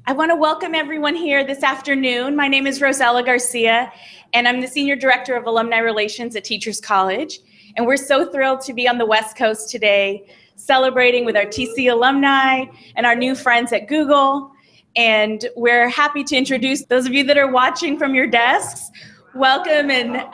I want to welcome everyone here this afternoon. My name is Rosella Garcia, and I'm the Senior Director of Alumni Relations at Teachers College. And we're so thrilled to be on the West Coast today, celebrating with our TC alumni and our new friends at Google. And we're happy to introduce those of you that are watching from your desks. Welcome and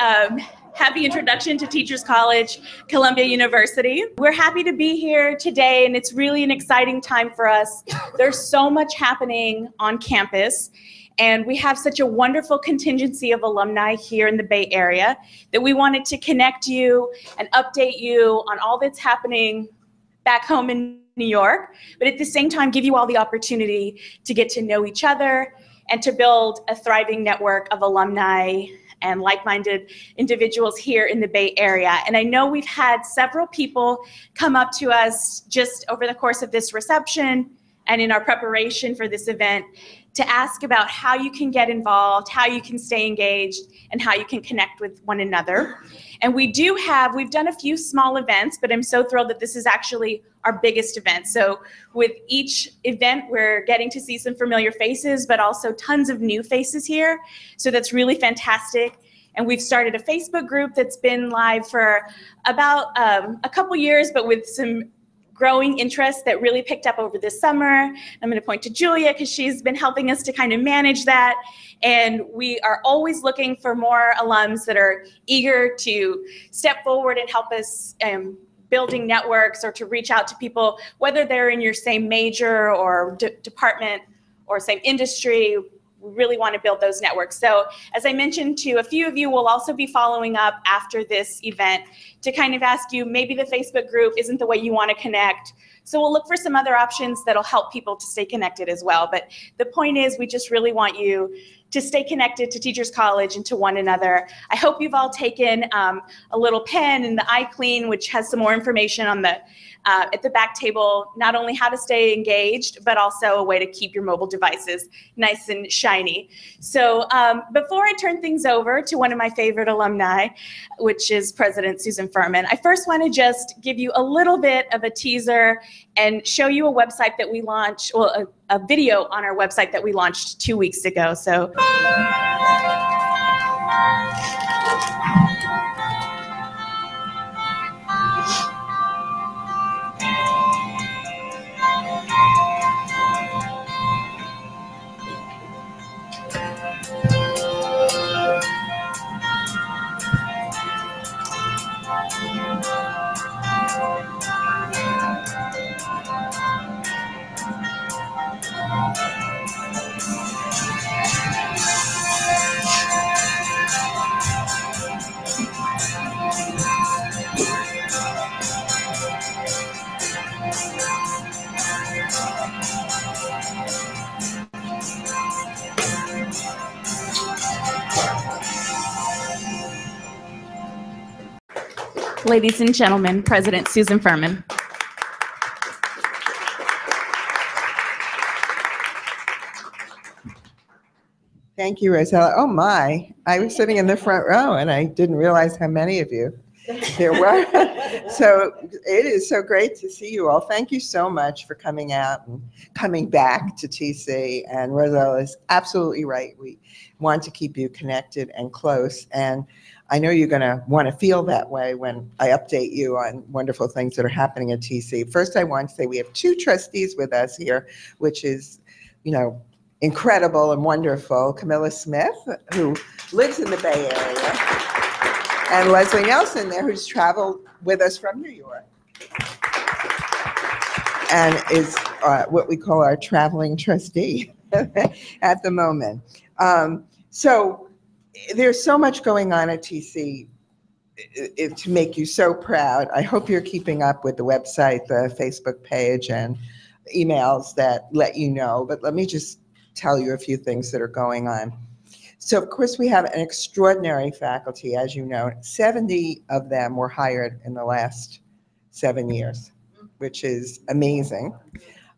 happy introduction to Teachers College, Columbia University. We're happy to be here today, and it's really an exciting time for us. There's so much happening on campus, and we have such a wonderful contingency of alumni here in the Bay Area that we wanted to connect you and update you on all that's happening back home in New York, but at the same time give you all the opportunity to get to know each other and to build a thriving network of alumni and like-minded individuals here in the Bay Area. And I know we've had several people come up to us just over the course of this reception and in our preparation for this event to ask about how you can get involved, how you can stay engaged, and how you can connect with one another. And we've done a few small events, but I'm so thrilled that this is actually our biggest event. So with each event, we're getting to see some familiar faces, but also tons of new faces here. So that's really fantastic. And we've started a Facebook group that's been live for about a couple years, but with some growing interest that really picked up over this summer. I'm going to point to Julia because she's been helping us to kind of manage that. And we are always looking for more alums that are eager to step forward and help us building networks or to reach out to people, whether they're in your same major or department or same industry. We really want to build those networks. So as I mentioned to a few of you, we'll also be following up after this event to kind of ask you, maybe the Facebook group isn't the way you want to connect. So we'll look for some other options that'll help people to stay connected as well. But the point is, we just really want you to stay connected to Teachers College and to one another. I hope you've all taken a little pen in the iClean, which has some more information on the at the back table, not only how to stay engaged, but also a way to keep your mobile devices nice and shiny. So before I turn things over to one of my favorite alumni, which is President Susan Fuhrman, I first want to just give you a little bit of a teaser and show you a website that we launched, well, a video on our website that we launched 2 weeks ago. So. Ladies and gentlemen, President Susan Fuhrman. Thank you, Rosella. Oh my, I was sitting in the front row and I didn't realize how many of you there were. So it is so great to see you all. Thank you so much for coming out and coming back to TC. And Rosella is absolutely right. We want to keep you connected and close. And I know you're going to want to feel that way when I update you on wonderful things that are happening at TC. First, I want to say we have 2 trustees with us here, which is, you know, incredible and wonderful. Camilla Smith, who lives in the Bay Area, and Leslie Nelson there, who's traveled with us from New York and is what we call our traveling trustee at the moment. So there's so much going on at TC to make you so proud. I hope you're keeping up with the website, the Facebook page, and emails that let you know. But let me just tell you a few things that are going on. So, of course, we have an extraordinary faculty, as you know. 70 of them were hired in the last 7 years, which is amazing.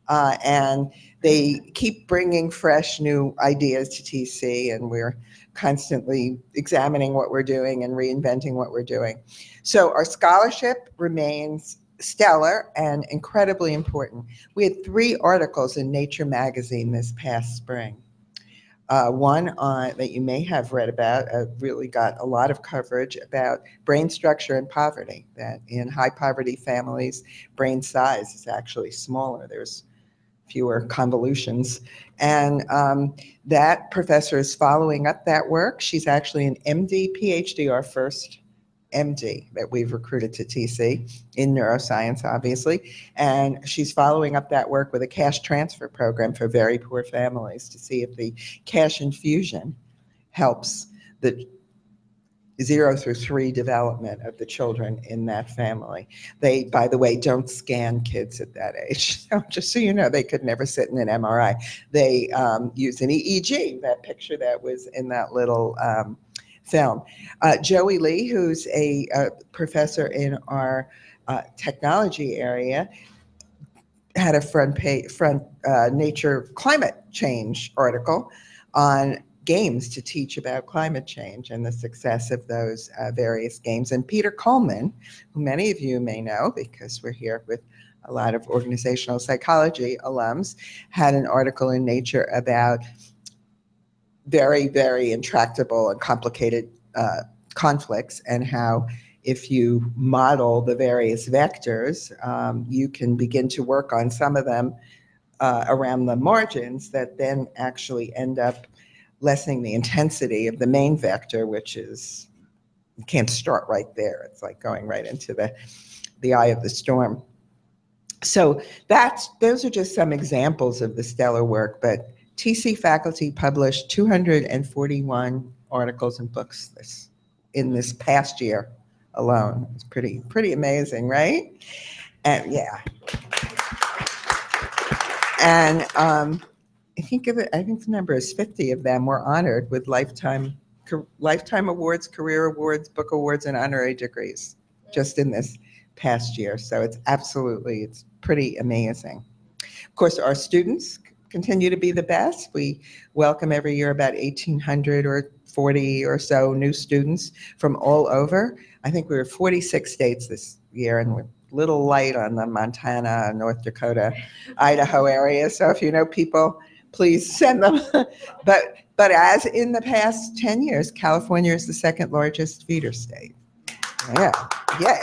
And they keep bringing fresh new ideas to TC, and we're constantly examining what we're doing and reinventing what we're doing. So our scholarship remains stellar and incredibly important. We had 3 articles in Nature magazine this past spring. One that you may have read about, really got a lot of coverage about brain structure and poverty, that in high poverty families, brain size is actually smaller. There's fewer convolutions. And that professor is following up that work. She's actually an MD, Ph.D., our first MD that we've recruited to TC in neuroscience, obviously. And she's following up that work with a cash transfer program for very poor families to see if the cash infusion helps the 0 through 3 development of the children in that family. They, by the way, don't scan kids at that age. So just so you know, they could never sit in an MRI. They use an EEG, that picture that was in that little film. Joey Lee, who's a professor in our technology area, had a front Nature climate change article on games to teach about climate change and the success of those various games. And Peter Coleman, who many of you may know because we're here with a lot of organizational psychology alums, had an article in Nature about very, very intractable and complicated conflicts, and how if you model the various vectors, you can begin to work on some of them around the margins that then actually end up lessening the intensity of the main vector, which is, you can't start right there. It's like going right into the eye of the storm. So those are just some examples of the stellar work, but TC faculty published 241 articles and books in this past year alone. It's pretty amazing, right? And yeah. And I think the number is 50 of them were honored with lifetime awards, career awards, book awards, and honorary degrees just in this past year. So it's pretty amazing. Of course, our students continue to be the best. We welcome every year about 1,800 or 40 or so new students from all over. I think we were 46 states this year, and we're a little light on the Montana, North Dakota, Idaho area. So if you know people, please send them. But as in the past 10 years, California is the 2nd largest feeder state. Yeah, yay.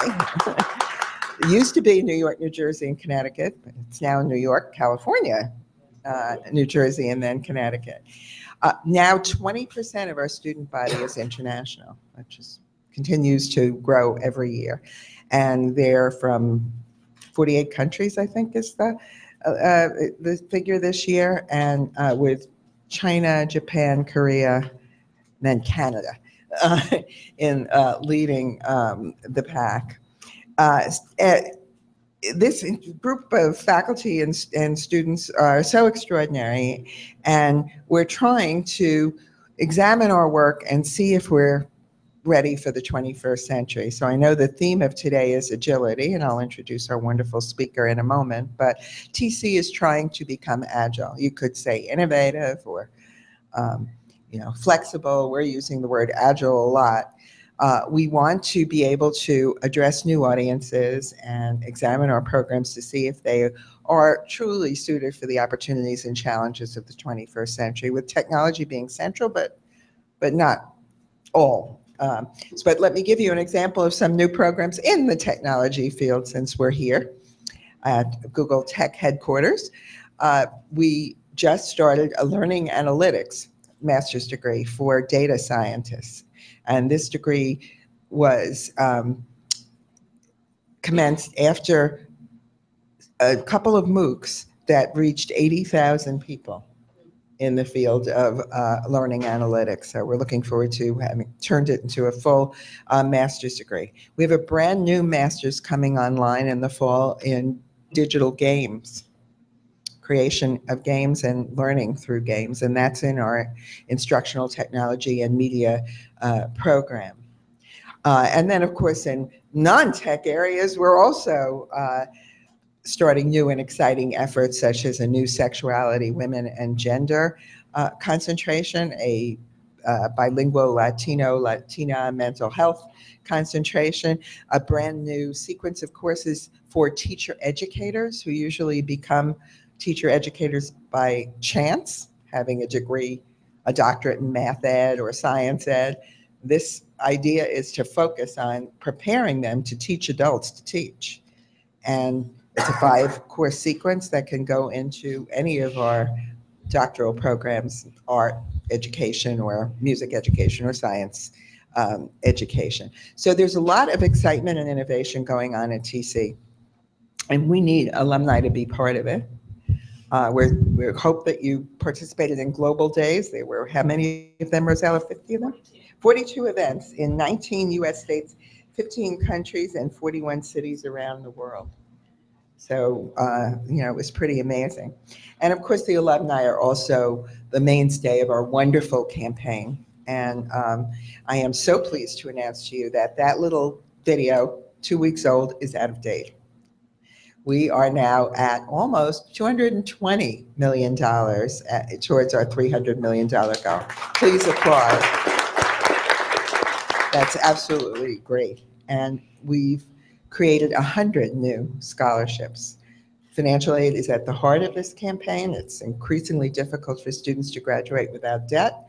It used to be New York, New Jersey, and Connecticut, but it's now New York, California, New Jersey, and then Connecticut. Now 20% of our student body is international, which continues to grow every year. And they're from 48 countries, I think is the figure this year, and with China, Japan, Korea, and then Canada in leading the pack. This group of faculty and students are so extraordinary, and we're trying to examine our work and see if we're ready for the 21st century. So I know the theme of today is agility, and I'll introduce our wonderful speaker in a moment, but TC is trying to become agile. You could say innovative or flexible. We're using the word agile a lot. We want to be able to address new audiences and examine our programs to see if they are truly suited for the opportunities and challenges of the 21st century, with technology being central, but not all. But let me give you an example of some new programs in the technology field since we're here at Google Tech headquarters. We just started a learning analytics master's degree for data scientists. And this degree was commenced after a couple of MOOCs that reached 80,000 people in the field of learning analytics. So we're looking forward to having turned it into a full master's degree. We have a brand new master's coming online in the fall in digital games, creation of games and learning through games, and that's in our instructional technology and media program. And then, of course, in non-tech areas, we're also starting new and exciting efforts, such as a new sexuality, women, and gender concentration, a bilingual Latina mental health concentration, a brand new sequence of courses for teacher educators who usually become teacher educators by chance, having a degree, a doctorate in math ed or science ed. This idea is to focus on preparing them to teach adults to teach. And it's a 5-course sequence that can go into any of our doctoral programs, art education or music education or science education. So there's a lot of excitement and innovation going on at TC, and we need alumni to be part of it. We hope that you participated in Global Days. There were how many of them, Rosella? 50 of them? 42 events in 19 U.S. states, 15 countries, and 41 cities around the world. So, it was pretty amazing. And of course, the alumni are also the mainstay of our wonderful campaign. And I am so pleased to announce to you that that little video, 2 weeks old, is out of date. We are now at almost $220 million towards our $300 million goal. Please applaud. That's absolutely great. And we've created 100 new scholarships. Financial aid is at the heart of this campaign. It's increasingly difficult for students to graduate without debt,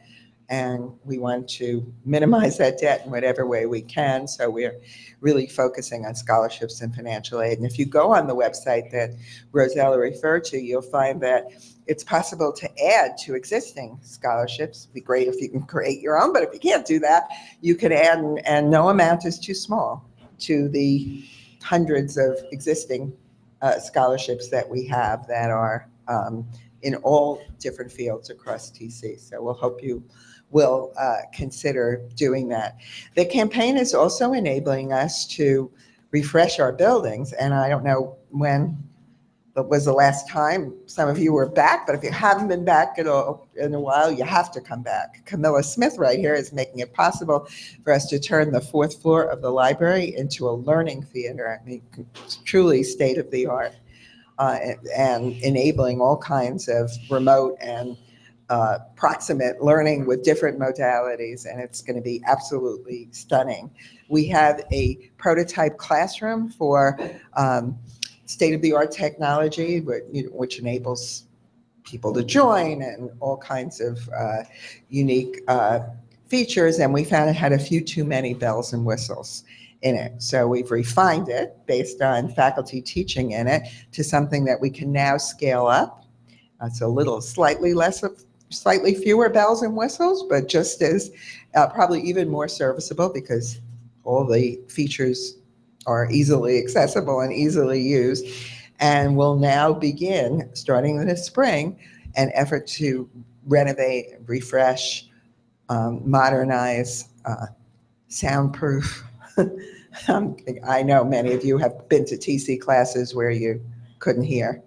and we want to minimize that debt in whatever way we can, so we're really focusing on scholarships and financial aid. And if you go on the website that Rosella referred to, you'll find that it's possible to add to existing scholarships. It'd be great if you can create your own, but if you can't do that, you can add, and no amount is too small to the hundreds of existing scholarships that we have that are in all different fields across TC. So we'll hope you will consider doing that. The campaign is also enabling us to refresh our buildings, and I don't know when was the last time some of you were back, but if you haven't been back at all in a while, you have to come back. Camilla Smith right here is making it possible for us to turn the 4th floor of the library into a learning theater. I mean, truly state of the art, and enabling all kinds of remote and proximate learning with different modalities, and it's going to be absolutely stunning. We have a prototype classroom for state-of-the-art technology, which enables people to join and all kinds of unique features, and we found it had a few too many bells and whistles in it. So we've refined it based on faculty teaching in it to something that we can now scale up. It's a little slightly fewer bells and whistles, but just as probably even more serviceable because all the features are easily accessible and easily used. And we'll now begin, starting this spring, an effort to renovate, refresh, modernize, soundproof. I know many of you have been to TC classes where you couldn't hear.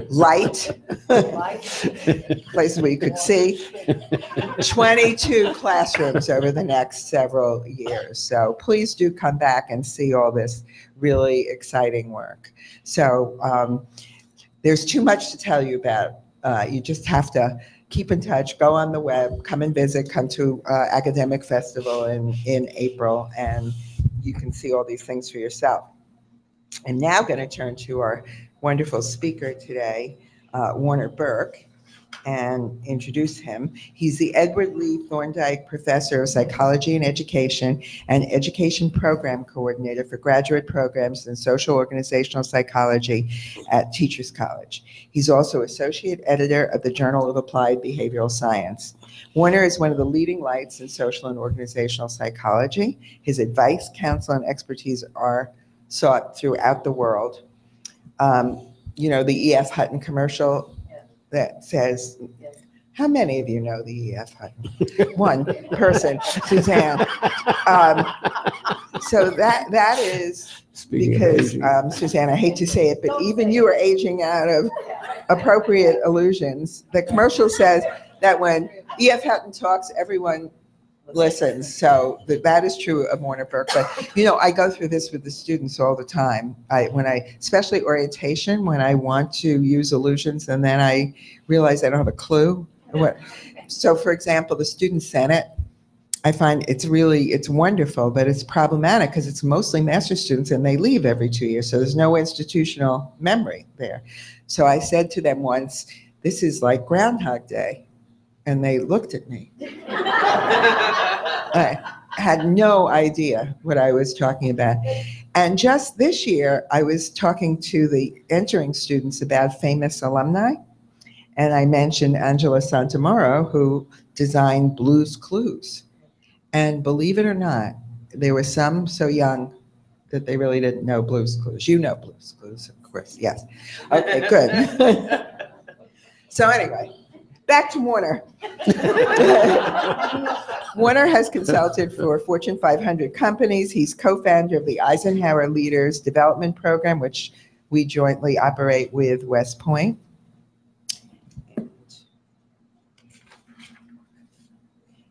Light, places where you could see. 22 classrooms over the next several years. So please do come back and see all this really exciting work. So there's too much to tell you about. You just have to keep in touch, go on the web, come and visit, come to Academic Festival in April, and you can see all these things for yourself. I'm now going to turn to our wonderful speaker today, Warner Burke, and introduce him. He's the Edward Lee Thorndike Professor of Psychology and Education and Education Program Coordinator for Graduate Programs in Social Organizational Psychology at Teachers College. He's also Associate Editor of the Journal of Applied Behavioral Science. Warner is one of the leading lights in social and organizational psychology. His advice, counsel, and expertise are sought throughout the world. The E.F. Hutton commercial that says, how many of you know the E.F. Hutton? One person, Suzanne. So that is because, Suzanne, I hate to say it, but even you are aging out of appropriate illusions. The commercial says that when E.F. Hutton talks, everyone listens. So that is true of Warner Burke. But, I go through this with the students all the time. Especially orientation, when I want to use illusions and then I realize I don't have a clue So for example, the Student Senate, I find it's wonderful, but it's problematic because it's mostly master's students and they leave every 2 years. So there's no institutional memory there. So I said to them once, this is like Groundhog Day. And they looked at me. I had no idea what I was talking about. And just this year, I was talking to the entering students about famous alumni. And I mentioned Angela Santamoro, who designed Blue's Clues. And believe it or not, there were some so young that they really didn't know Blue's Clues. You know Blue's Clues, of course, yes. Okay, good. So anyway, back to Warner. Warner has consulted for Fortune 500 companies. He's co-founder of the Eisenhower Leaders Development Program, which we jointly operate with West Point.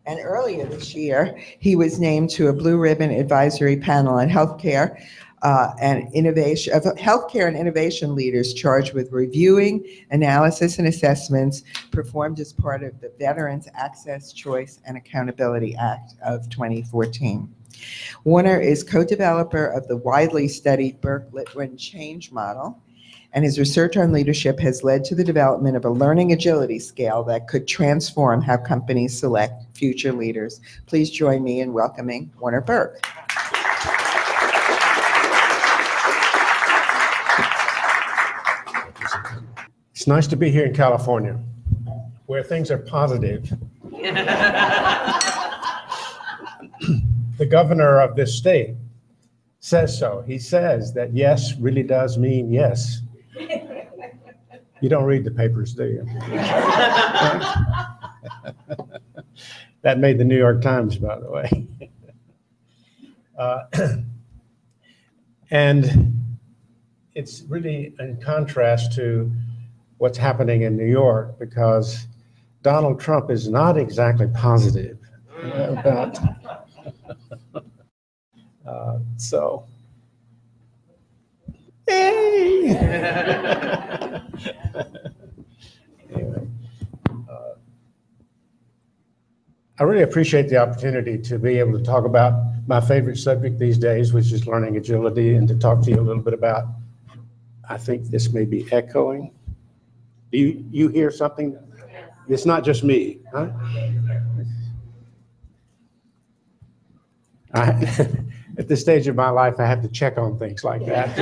And earlier this year, he was named to a Blue Ribbon Advisory Panel on healthcare and innovation of healthcare and innovation leaders charged with reviewing analysis and assessments performed as part of the Veterans Access, Choice, and Accountability Act of 2014. Warner is co-developer of the widely studied Burke-Litwin Change Model, and his research on leadership has led to the development of a learning agility scale that could transform how companies select future leaders. Please join me in welcoming Warner Burke. It's nice to be here in California, where things are positive. The governor of this state says so. He says that yes really does mean yes. You don't read the papers, do you? That made the New York Times, by the way. And it's really in contrast to what's happening in New York, because Donald Trump is not exactly positive about so. Hey! Anyway, I really appreciate the opportunity to be able to talk about my favorite subject these days, which is learning agility, and to talk to you a little bit about, I think this may be echoing. Do you hear something? It's not just me, huh? At this stage of my life, I have to check on things like that.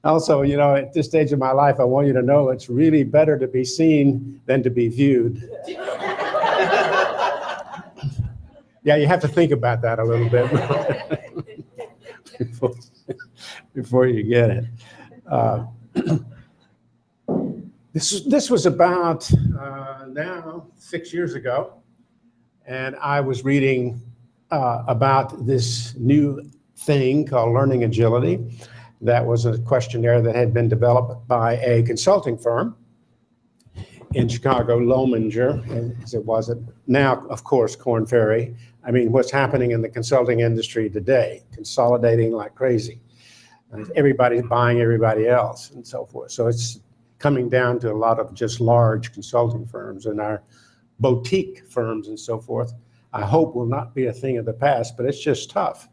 Also, you know, at this stage of my life, I want you to know it's really better to be seen than to be viewed. Yeah, you have to think about that a little bit before you get it. This was about now 6 years ago. And I was reading about this new thing called learning agility. That was a questionnaire that had been developed by a consulting firm in Chicago, Lominger, as it was now, of course, Korn Ferry. I mean, what's happening in the consulting industry today, consolidating like crazy. Everybody's buying everybody else and so forth. So it's coming down to a lot of just large consulting firms, and our boutique firms and so forth, I hope will not be a thing of the past, but it's just tough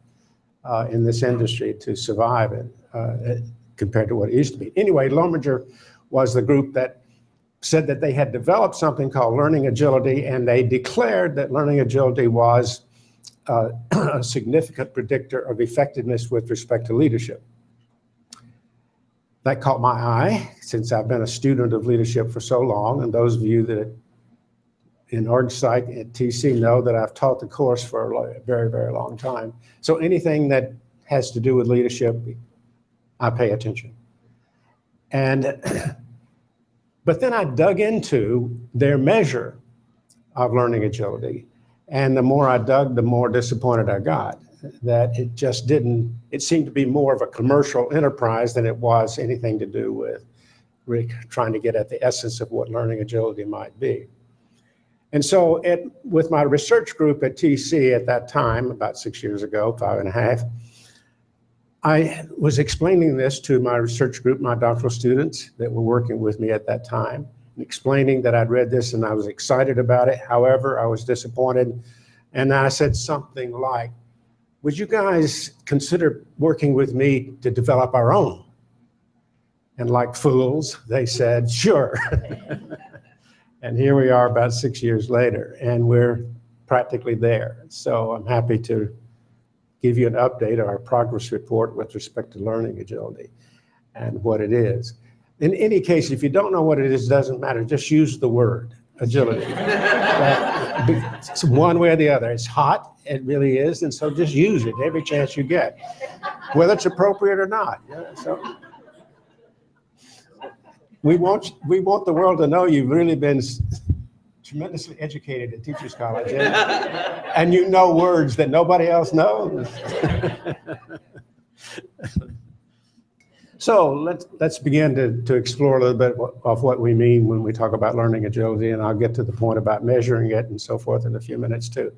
in this industry to survive it compared to what it used to be. Anyway, Lominger was the group that said that they had developed something called learning agility, and they declared that learning agility was a significant predictor of effectiveness with respect to leadership. That caught my eye, since I've been a student of leadership for so long, and those of you that in Org Psych at TC know that I've taught the course for a very, very long time. So anything that has to do with leadership, I pay attention. But then I dug into their measure of learning agility. And the more I dug, the more disappointed I got. That it just didn't, it seemed to be more of a commercial enterprise than it was anything to do with really trying to get at the essence of what learning agility might be. And so with my research group at TC at that time, about 6 years ago, 5.5, I was explaining this to my research group, my doctoral students that were working with me at that time, and explaining that I'd read this and I was excited about it. However, I was disappointed. And I said something like, would you guys consider working with me to develop our own? And like fools, they said, sure. And here we are about 6 years later, and we're practically there. So I'm happy to give you an update on our progress report with respect to learning agility and what it is. In any case, if you don't know what it is, it doesn't matter. Just use the word agility. It's one way or the other. It's hot, it really is, and so just use it every chance you get, whether it's appropriate or not. So we want the world to know you've really been tremendously educated at Teachers College, and you know words that nobody else knows. So let's begin to explore a little bit of what we mean when we talk about learning agility, and I'll get to the point about measuring it and so forth in a few minutes too.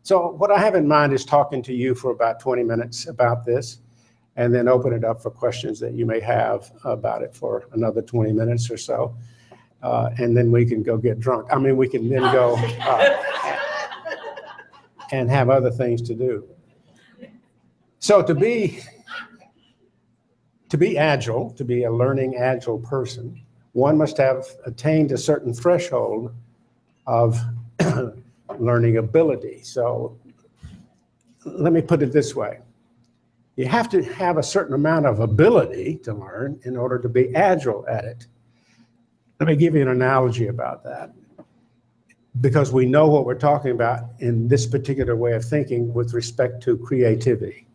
So what I have in mind is talking to you for about 20 minutes about this, and then open it up for questions that you may have about it for another 20 minutes or so. And then we can go get drunk. I mean, we can then go and have other things to do. So to be agile, to be a learning agile person, one must have attained a certain threshold of learning ability. So let me put it this way. You have to have a certain amount of ability to learn in order to be agile at it. Let me give you an analogy about that, because we know what we're talking about in this particular way of thinking with respect to creativity.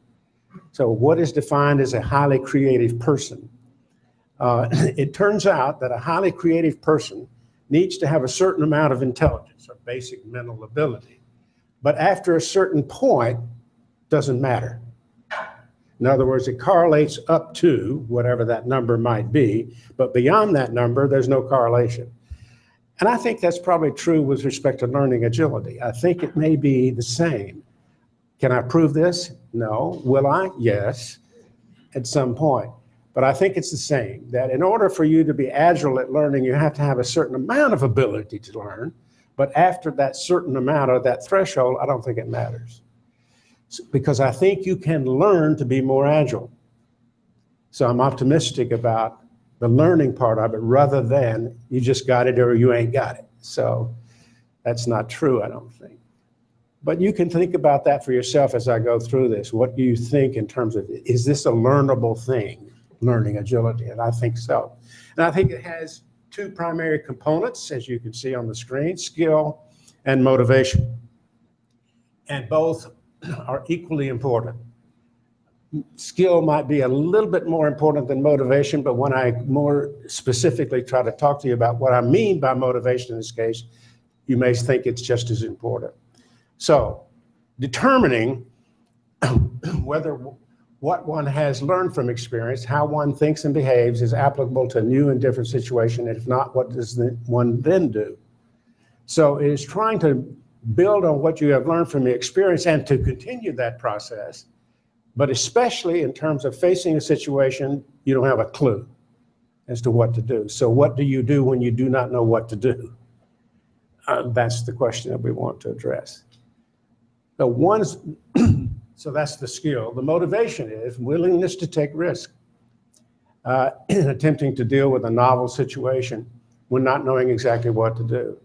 So what is defined as a highly creative person? It turns out that a highly creative person needs to have a certain amount of intelligence or basic mental ability, but after a certain point, doesn't matter. In other words, it correlates up to whatever that number might be, but beyond that number, there's no correlation. And I think that's probably true with respect to learning agility. I think it may be the same. Can I prove this? No. Will I? Yes, at some point. But I think it's the same, that in order for you to be agile at learning, you have to have a certain amount of ability to learn, but after that certain amount or that threshold, I don't think it matters. Because I think you can learn to be more agile. So I'm optimistic about the learning part of it rather than you just got it or you ain't got it. So that's not true, I don't think. But you can think about that for yourself as I go through this. What do you think in terms of, is this a learnable thing, learning agility? And I think so. And I think it has two primary components, as you can see on the screen, skill and motivation. And both are equally important. Skill might be a little bit more important than motivation, but when I more specifically try to talk to you about what I mean by motivation in this case, you may think it's just as important. So, determining whether what one has learned from experience, how one thinks and behaves is applicable to a new and different situation, and if not, what does one then do? So it is trying to build on what you have learned from your experience and to continue that process, but especially in terms of facing a situation you don't have a clue as to what to do. So what do you do when you do not know what to do? That's the question that we want to address. So that's the skill. The motivation is willingness to take risk in attempting to deal with a novel situation when not knowing exactly what to do.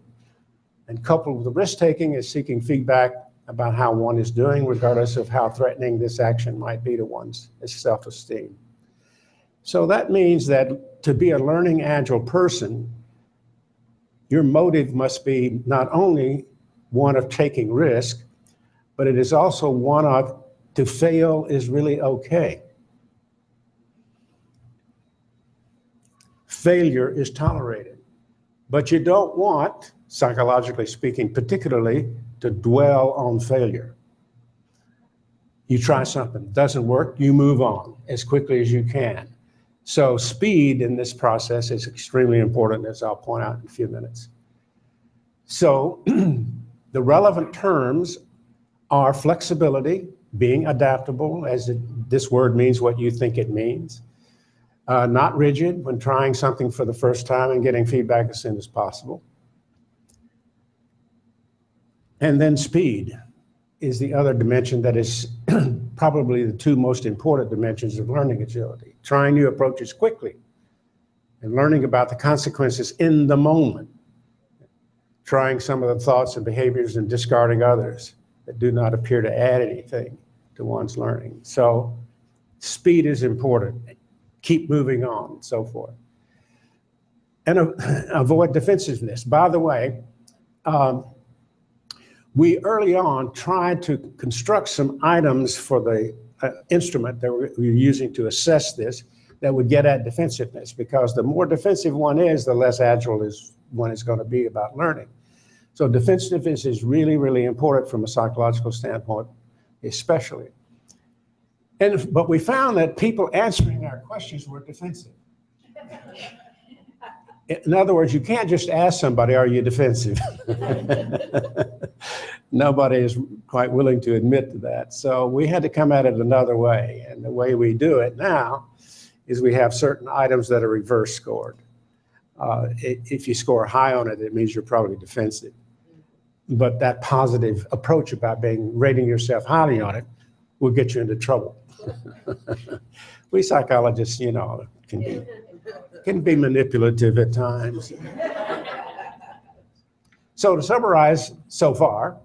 And coupled with the risk-taking is seeking feedback about how one is doing, regardless of how threatening this action might be to one's self-esteem. So that means that to be a learning agile person, your motive must be not only one of taking risk, but it is also one of to fail is really okay. Failure is tolerated, but you don't want, psychologically speaking, particularly to dwell on failure. You try something, doesn't work, you move on as quickly as you can. So speed in this process is extremely important, as I'll point out in a few minutes. So the relevant terms are flexibility, being adaptable, as this word means what you think it means, not rigid when trying something for the first time and getting feedback as soon as possible. And then speed is the other dimension that is probably the two most important dimensions of learning agility. Trying new approaches quickly and learning about the consequences in the moment. Trying some of the thoughts and behaviors and discarding others that do not appear to add anything to one's learning. So speed is important. Keep moving on, and so forth. And avoid defensiveness. By the way, we early on tried to construct some items for the instrument that we were using to assess this that would get at defensiveness, because the more defensive one is, the less agile one is going to be about learning. So defensiveness is really, really important from a psychological standpoint, especially. But we found that people answering our questions were defensive. In other words, you can't just ask somebody, are you defensive? Nobody is quite willing to admit to that. So we had to come at it another way. And the way we do it now is we have certain items that are reverse scored. If you score high on it, it means you're probably defensive. But that positive approach about rating yourself highly on it will get you into trouble. We psychologists, you know, can be manipulative at times. So to summarize so far,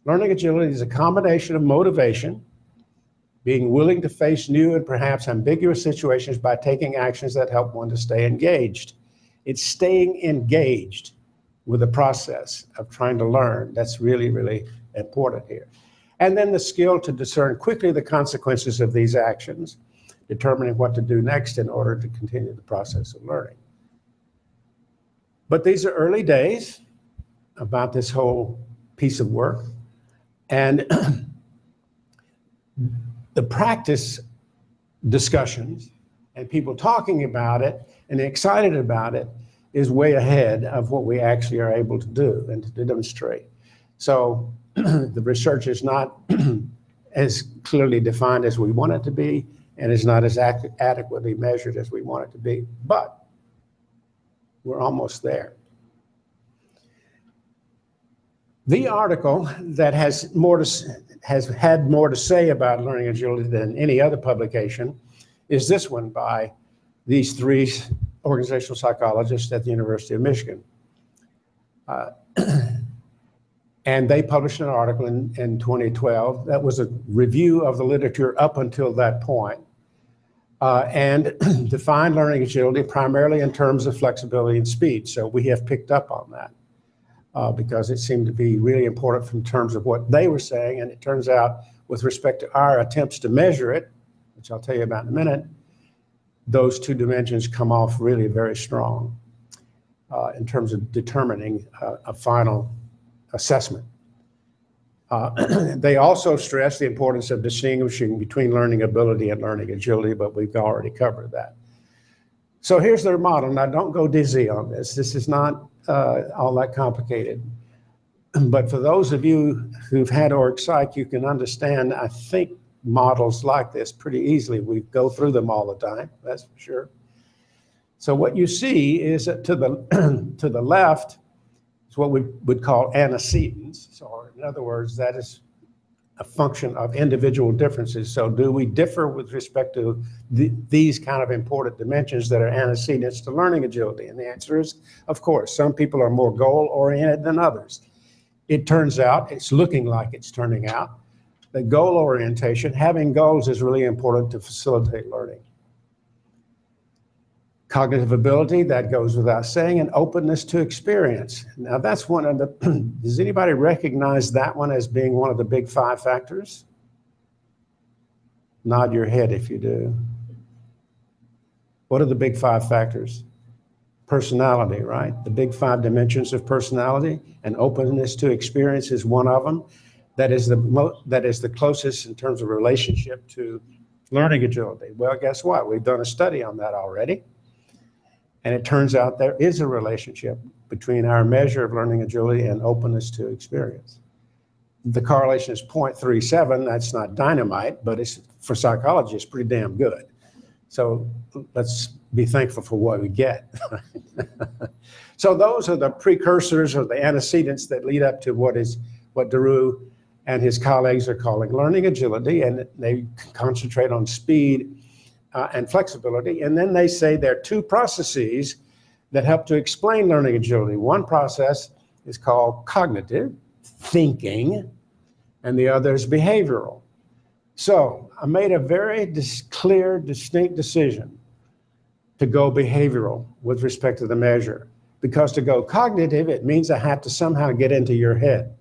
learning agility is a combination of motivation, being willing to face new and perhaps ambiguous situations by taking actions that help one to stay engaged. It's staying engaged with the process of trying to learn. That's really, really important here. And then the skill to discern quickly the consequences of these actions, determining what to do next in order to continue the process of learning. But these are early days about this whole piece of work. And the practice discussions and people talking about it and excited about it is way ahead of what we actually are able to do and to demonstrate. So the research is not as clearly defined as we want it to be, and is not as adequately measured as we want it to be, but we're almost there. The article that has had more to say about learning agility than any other publication is this one by these three organizational psychologists at the University of Michigan. And they published an article in 2012 that was a review of the literature up until that point, and defined learning agility primarily in terms of flexibility and speed. So we have picked up on that because it seemed to be really important from terms of what they were saying. And it turns out, with respect to our attempts to measure it, which I'll tell you about in a minute, those two dimensions come off really very strong in terms of determining a final assessment. They also stress the importance of distinguishing between learning ability and learning agility, but we've already covered that. So here's their model. Now, don't go dizzy on this. This is not all that complicated. But for those of you who've had org psych, you can understand, I think, models like this pretty easily. We go through them all the time, that's for sure. So what you see is that to the left is what we would call antecedents. So in other words, that is a function of individual differences. So do we differ with respect to these kind of important dimensions that are antecedents to learning agility? And the answer is, of course, some people are more goal-oriented than others. It turns out, it's looking like it's turning out, that goal orientation, having goals, is really important to facilitate learning. Cognitive ability, that goes without saying, and openness to experience. Now that's one of the, does anybody recognize that one as being one of the big 5 factors? Nod your head if you do. What are the big 5 factors? Personality, right? The big 5 dimensions of personality, and openness to experience is one of them. That is the closest in terms of relationship to learning agility. Well, guess what? We've done a study on that already. And it turns out there is a relationship between our measure of learning agility and openness to experience. the correlation is 0.37. That's not dynamite, but it's, for psychology, it's pretty damn good. So let's be thankful for what we get. So those are the precursors or the antecedents that lead up to what Daru and his colleagues are calling learning agility, and they concentrate on speed and flexibility. And then they say there are two processes that help to explain learning agility. One process is called cognitive thinking, and the other is behavioral. So I made a very clear, distinct decision to go behavioral with respect to the measure, because to go cognitive, it means I have to somehow get into your head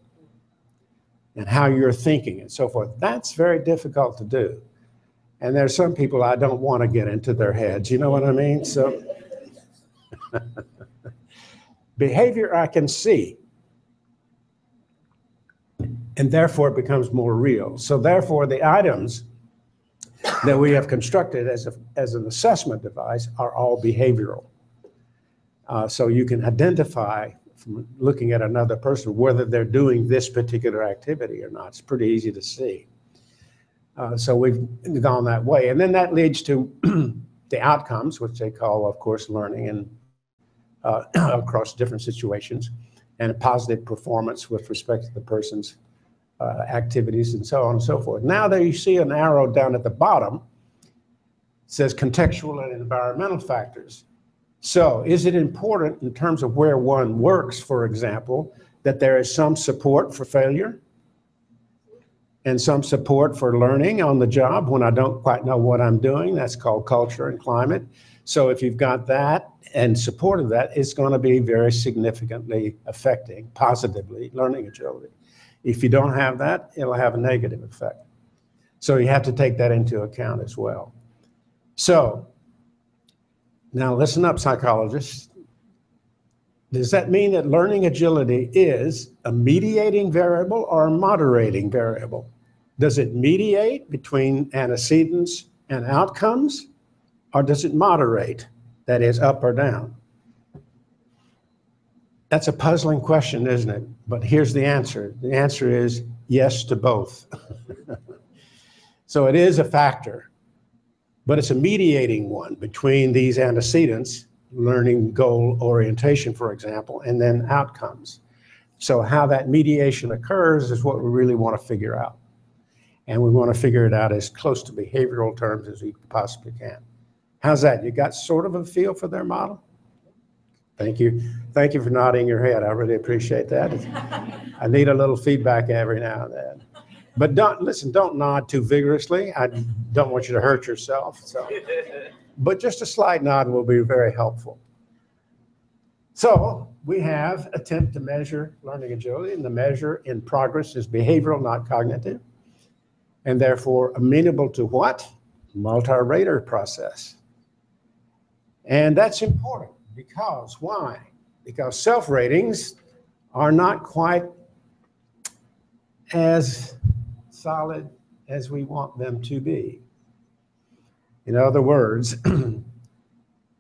and how you're thinking and so forth. That's very difficult to do. And there's some people I don't want to get into their heads, you know what I mean? So behavior I can see, and therefore it becomes more real. So therefore the items that we have constructed as an assessment device are all behavioral. So you can identify from looking at another person whether they're doing this particular activity or not. It's pretty easy to see. So we've gone that way. And then that leads to the outcomes, which they call, of course, learning and across different situations, and a positive performance with respect to the person's activities and so on and so forth. Now there you see an arrow down at the bottom. It says contextual and environmental factors. So is it important in terms of where one works, for example, that there is some support for failure and some support for learning on the job when I don't quite know what I'm doing? That's called culture and climate. So if you've got that and support of that, it's going to be very significantly affecting positively learning agility. If you don't have that, it'll have a negative effect. So you have to take that into account as well. So now listen up, psychologists. Does that mean that learning agility is a mediating variable or a moderating variable? Does it mediate between antecedents and outcomes, or does it moderate, that is, up or down? That's a puzzling question, isn't it? But here's the answer. The answer is yes to both. So it is a factor, but it's a mediating one between these antecedents, learning goal orientation, for example, and then outcomes. So how that mediation occurs is what we really want to figure out. And we want to figure it out as close to behavioral terms as we possibly can. How's that? You got sort of a feel for their model? Thank you. Thank you for nodding your head. I really appreciate that. I need a little feedback every now and then. But don't nod too vigorously. I don't want you to hurt yourself. So. But just a slight nod will be very helpful. So we have attempt to measure learning agility, and the measure in progress is behavioral, not cognitive, and therefore amenable to what? Multi-rater process. And that's important. Because why? Because self-ratings are not quite as solid as we want them to be. In other words, when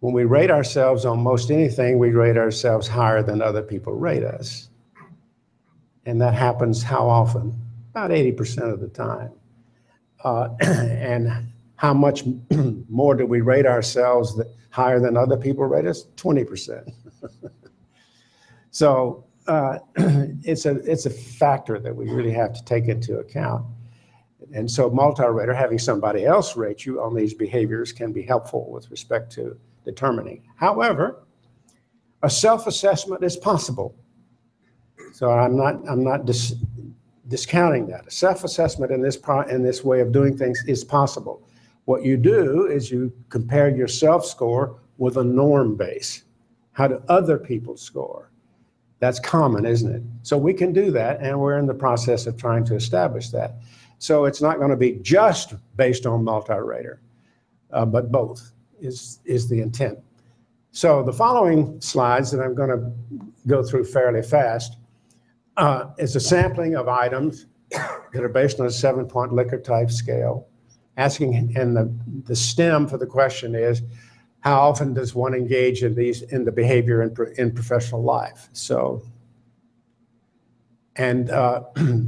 we rate ourselves on most anything, we rate ourselves higher than other people rate us. And that happens how often? About 80% of the time. And how much more do we rate ourselves higher than other people rate us? 20%. So it's a factor that we really have to take into account. And so multi-rater, having somebody else rate you on these behaviors, can be helpful with respect to determining. However, a self-assessment is possible. So I'm not discounting that. A self-assessment in this way of doing things is possible. What you do is you compare your self-score with a norm base. How do other people score? That's common, isn't it? So we can do that, and we're in the process of trying to establish that. So it's not going to be just based on multi-rater, but both is the intent. So the following slides that I'm going to go through fairly fast is a sampling of items that are based on a 7-point Likert type scale. Asking, and the stem for the question is, how often does one engage in the behavior in professional life? So And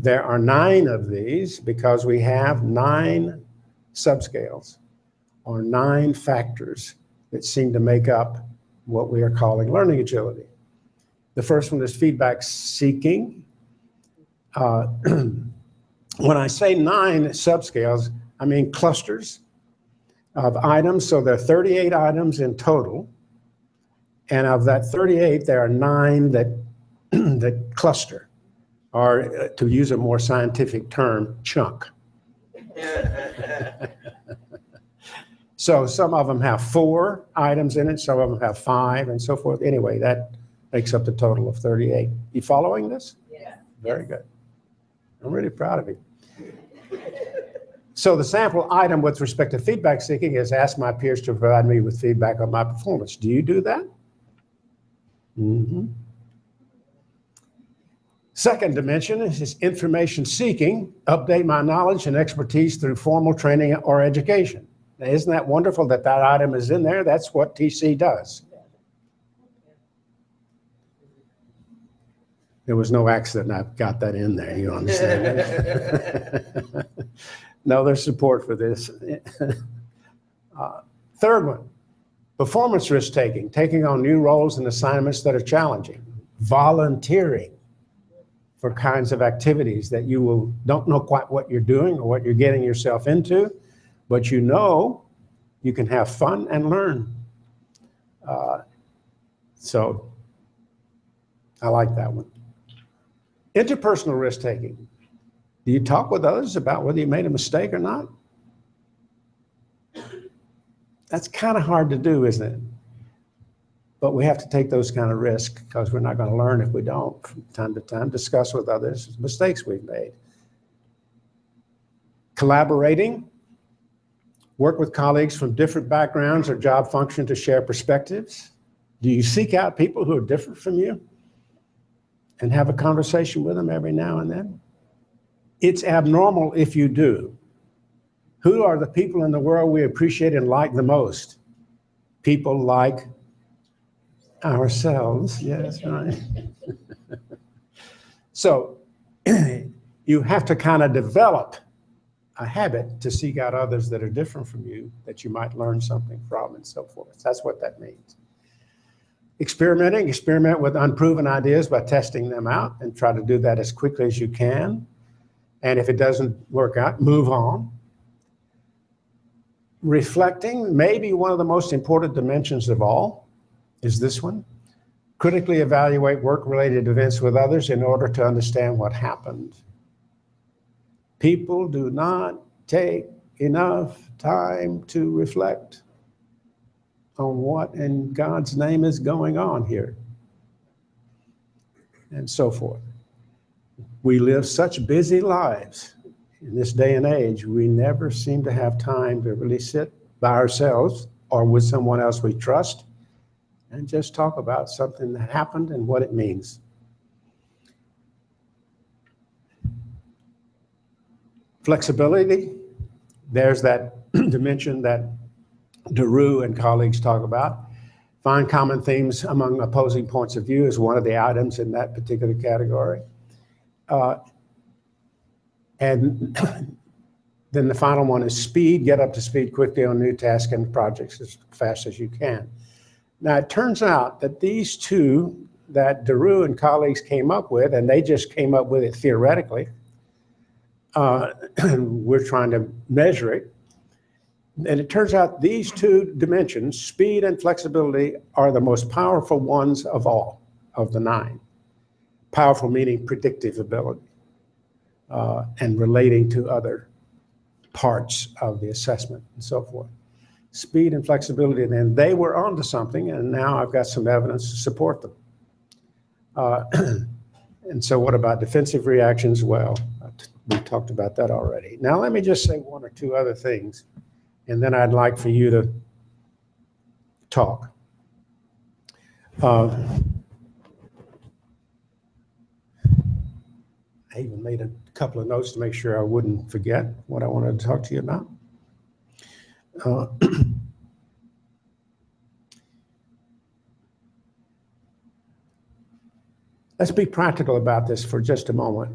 there are 9 of these because we have 9 subscales or 9 factors that seem to make up what we are calling learning agility. The first one is feedback seeking. When I say 9 subscales, I mean clusters of items. So there are 38 items in total. And of that 38, there are 9 that cluster, or to use a more scientific term, chunk. So some of them have 4 items in it, some of them have 5, and so forth. Anyway, that makes up the total of 38. You following this? Yeah. Very good. I'm really proud of you. So the sample item with respect to feedback seeking is ask my peers to provide me with feedback on my performance. Do you do that? Mm-hmm. Second dimension is information seeking, update my knowledge and expertise through formal training or education. Now, isn't that wonderful that that item is in there? That's what TC does. There was no accident I got that in there, you understand? No, there's support for this. Third one, performance risk taking, taking on new roles and assignments that are challenging. Volunteering for kinds of activities that you don't know quite what you're doing or what you're getting yourself into, but you know you can have fun and learn. So I like that one. Interpersonal risk taking. Do you talk with others about whether you made a mistake or not? That's kind of hard to do, isn't it? But we have to take those kind of risks because we're not going to learn if we don't. From time to time, discuss with others mistakes we've made. Collaborating. Work with colleagues from different backgrounds or job function to share perspectives. Do you seek out people who are different from you and have a conversation with them every now and then? It's abnormal if you do. Who are the people in the world we appreciate and like the most? People like ourselves. Yes, right. So you have to kind of develop a habit to seek out others that are different from you, that you might learn something from and so forth. That's what that means. Experimenting, experiment with unproven ideas by testing them out and try to do that as quickly as you can. And if it doesn't work out, move on. Reflecting, maybe one of the most important dimensions of all is this one. Critically evaluate work-related events with others in order to understand what happened. People do not take enough time to reflect on what in God's name is going on here, and so forth. We live such busy lives in this day and age, we never seem to have time to really sit by ourselves or with someone else we trust and just talk about something that happened and what it means. Flexibility, there's that dimension that DeRue and colleagues talk about. Find common themes among opposing points of view is one of the items in that particular category. And then the final one is speed, get up to speed quickly on new tasks and projects as fast as you can. Now, it turns out that these two that DeRue and colleagues came up with, and they just came up with it theoretically, we're trying to measure it. And it turns out these two dimensions, speed and flexibility, are the most powerful ones of all of the 9. Powerful meaning predictive ability and relating to other parts of the assessment and so forth. Speed and flexibility, then they were onto something, and now I've got some evidence to support them. And so what about defensive reactions? Well, we talked about that already. Now let me just say one or two other things, and then I'd like for you to talk. I even made a couple of notes to make sure I wouldn't forget what I wanted to talk to you about. Let's be practical about this for just a moment.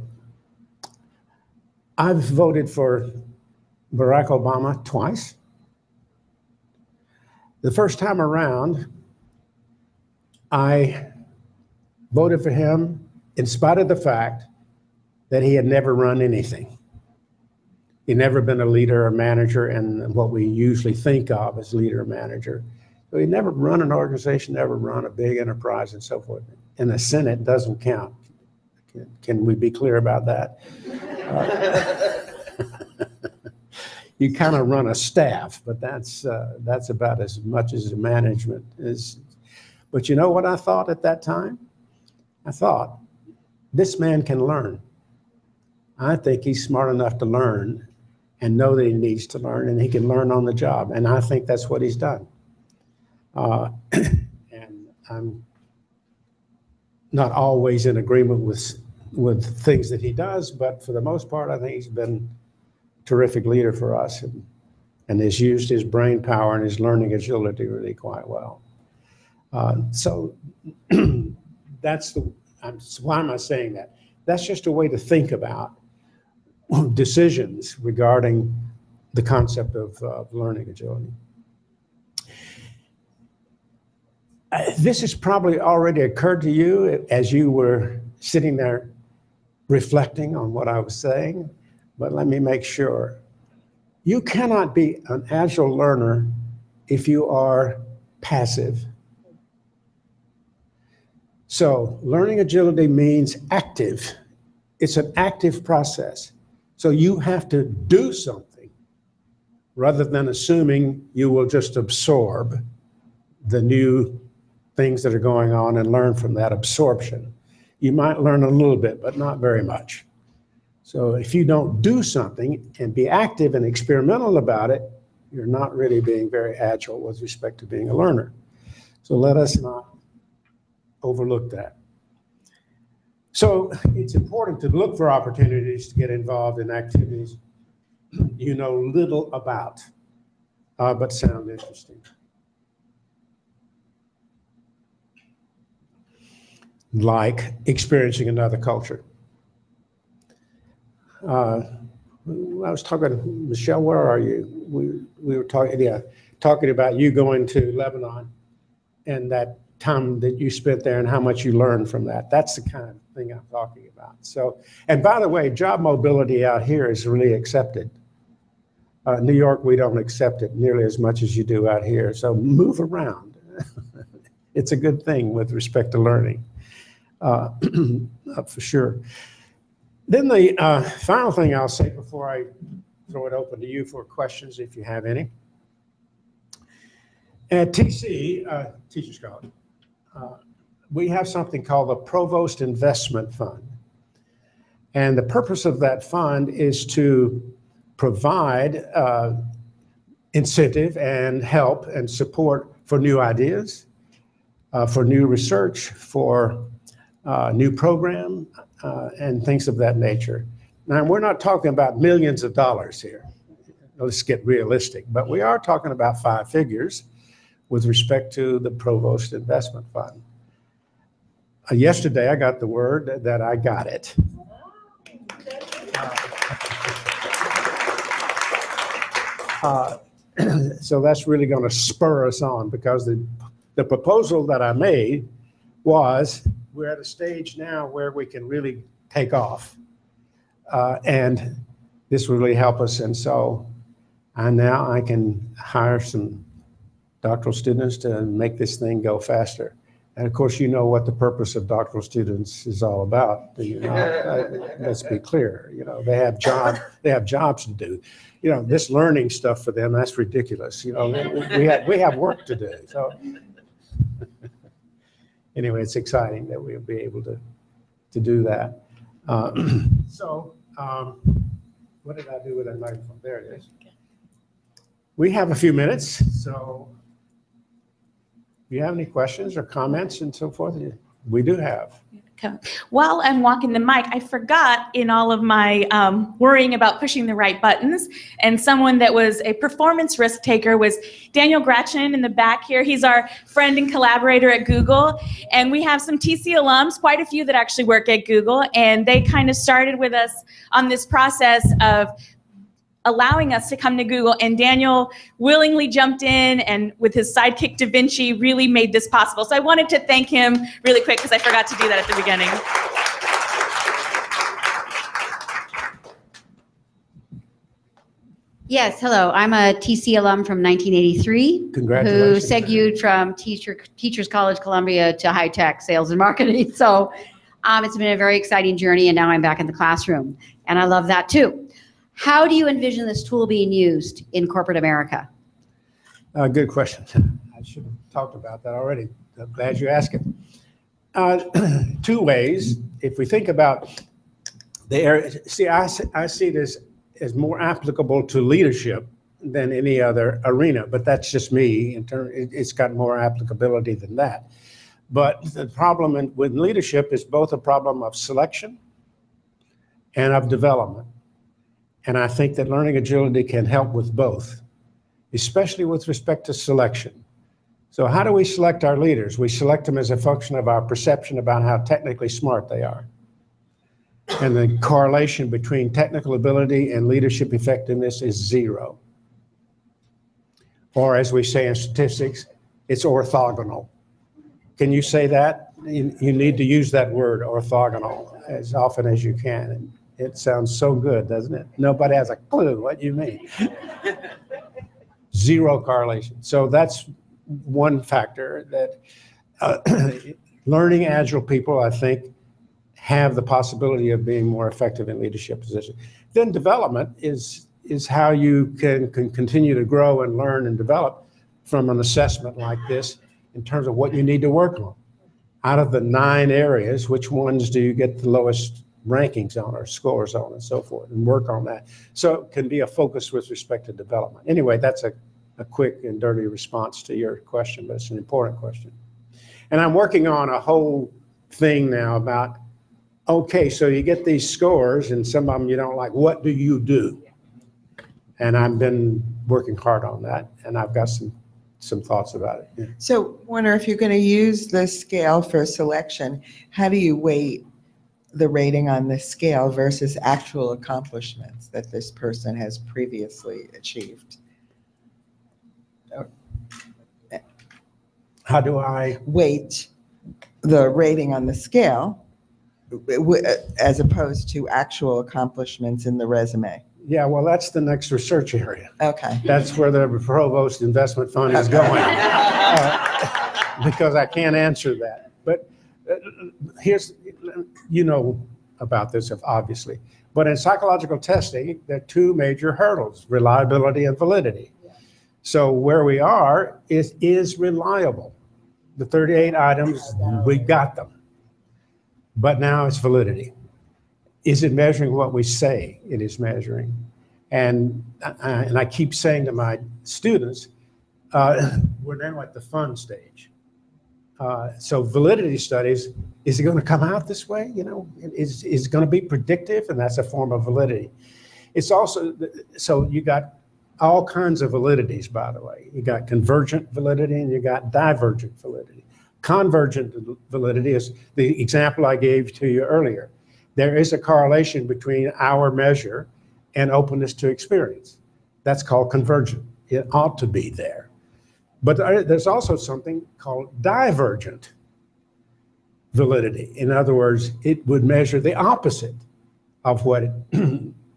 I've voted for Barack Obama twice. The first time around, I voted for him in spite of the fact that he had never run anything. He'd never been a leader or manager in what we usually think of as leader or manager. So he'd never run an organization, never run a big enterprise and so forth. And the Senate doesn't count. Can we be clear about that? You kind of run a staff, but that's about as much as the management is. But you know what I thought at that time? I thought, this man can learn. I think he's smart enough to learn and know that he needs to learn, and he can learn on the job. And I think that's what he's done. And I'm not always in agreement with things that he does, but for the most part, I think he's been a terrific leader for us and has used his brain power and his learning agility really quite well. So why am I saying that? That's just a way to think about decisions regarding the concept of learning agility. This has probably already occurred to you as you were sitting there reflecting on what I was saying, but let me make sure. You cannot be an agile learner if you are passive. So learning agility means active. It's an active process. So you have to do something rather than assuming you will just absorb the new things that are going on and learn from that absorption. You might learn a little bit, but not very much. So if you don't do something and be active and experimental about it, you're not really being very agile with respect to being a learner. So let us not overlook that. So it's important to look for opportunities to get involved in activities you know little about, but sound interesting. Like experiencing another culture. I was talking, Michelle, where are you? We were talking about you going to Lebanon and that time that you spent there and how much you learned from that. That's the kind of thing I'm talking about. So, and by the way, job mobility out here is really accepted. New York, we don't accept it nearly as much as you do out here. So move around. It's a good thing with respect to learning, for sure. Then the final thing I'll say before I throw it open to you for questions, if you have any. At TC, Teachers College, we have something called the Provost Investment Fund. And the purpose of that fund is to provide incentive and help and support for new ideas, for new research, for new program, and things of that nature. Now, we're not talking about millions of dollars here. Let's get realistic, but we are talking about 5 figures with respect to the Provost Investment Fund. Yesterday, I got the word that I got it. So that's really going to spur us on, because the proposal that I made was, we're at a stage now where we can really take off. And this will really help us. And so I can hire some doctoral students to make this thing go faster. And of course, you know what the purpose of doctoral students is all about. You know, let's be clear. You know, they have jobs to do. You know, this learning stuff for them, that's ridiculous. You know, we have work to do. So anyway, it's exciting that we'll be able to do that. What did I do with that microphone? There it is. We have a few minutes, so if you have any questions or comments and so forth, we do have. While I'm walking the mic, I forgot in all of my worrying about pushing the right buttons, and someone that was a performance risk taker was Daniel Gratchen in the back here. He's our friend and collaborator at Google, and we have some TC alums, quite a few that actually work at Google, and they kind of started with us on this process of allowing us to come to Google, and Daniel willingly jumped in and with his sidekick Da Vinci really made this possible. So I wanted to thank him really quick because I forgot to do that at the beginning. Yes, hello. I'm a TC alum from 1983. Congratulations. Who segued from Teachers College Columbia to high-tech sales and marketing. So it's been a very exciting journey, and now I'm back in the classroom. And I love that too. How do you envision this tool being used in corporate America? Good question. I should have talked about that already. I'm glad you asked it. Two ways. If we think about the area, see, I see this as more applicable to leadership than any other arena, but that's just me. It's got more applicability than that. But the problem with leadership is both a problem of selection and of development. And I think that learning agility can help with both, especially with respect to selection. So how do we select our leaders? We select them as a function of our perception about how technically smart they are. And the correlation between technical ability and leadership effectiveness is zero. Or as we say in statistics, it's orthogonal. Can you say that? You need to use that word, orthogonal, as often as you can. And it sounds so good, doesn't it? Nobody has a clue what you mean. Zero correlation. So that's one factor that learning agile people, I think, have the possibility of being more effective in leadership positions. Then development is how you can continue to grow and learn and develop from an assessment like this in terms of what you need to work on. Out of the 9 areas, which ones do you get the lowest rankings on or scores on and so forth, and work on that. So it can be a focus with respect to development. Anyway, that's a quick and dirty response to your question, but it's an important question. And I'm working on a whole thing now about, okay, so you get these scores and some of them you don't like, what do you do? And I've been working hard on that, and I've got some thoughts about it. Yeah. So, Warner, if you're going to use the scale for selection, how do you weight the rating on the scale versus actual accomplishments that this person has previously achieved? How do I weight the rating on the scale as opposed to actual accomplishments in the resume? Yeah, well, that's the next research area. Okay. That's where the Provost Investment Fund is going, because I can't answer that. But here's, you know about this, obviously. But in psychological testing, there are 2 major hurdles, reliability and validity. So where we are is reliable. The 38 items, we got them. But now it's validity. Is it measuring what we say it is measuring? And I keep saying to my students, we're now at the fun stage. So validity studies, is it going to come out this way? You know, is it going to be predictive? And that's a form of validity. It's also, so you got all kinds of validities, by the way. You got convergent validity and you got divergent validity. Convergent validity is the example I gave to you earlier. There is a correlation between our measure and openness to experience. That's called convergent. It ought to be there. But there's also something called divergent validity. In other words, it would measure the opposite of what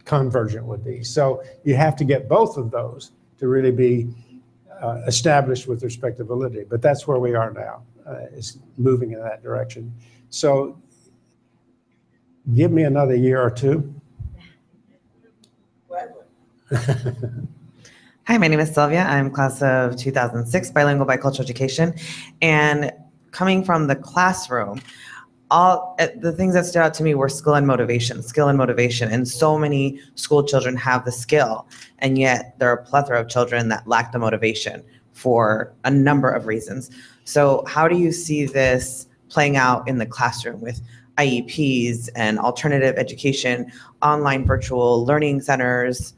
convergent would be. So you have to get both of those to really be established with respect to validity. But that's where we are now, is moving in that direction. So give me another year or 2. Hi, my name is Sylvia. I'm class of 2006, bilingual bicultural education. And coming from the classroom, all the things that stood out to me were skill and motivation. And so many school children have the skill, and yet there are a plethora of children that lack the motivation for a number of reasons. So how do you see this playing out in the classroom with IEPs and alternative education, online virtual learning centers?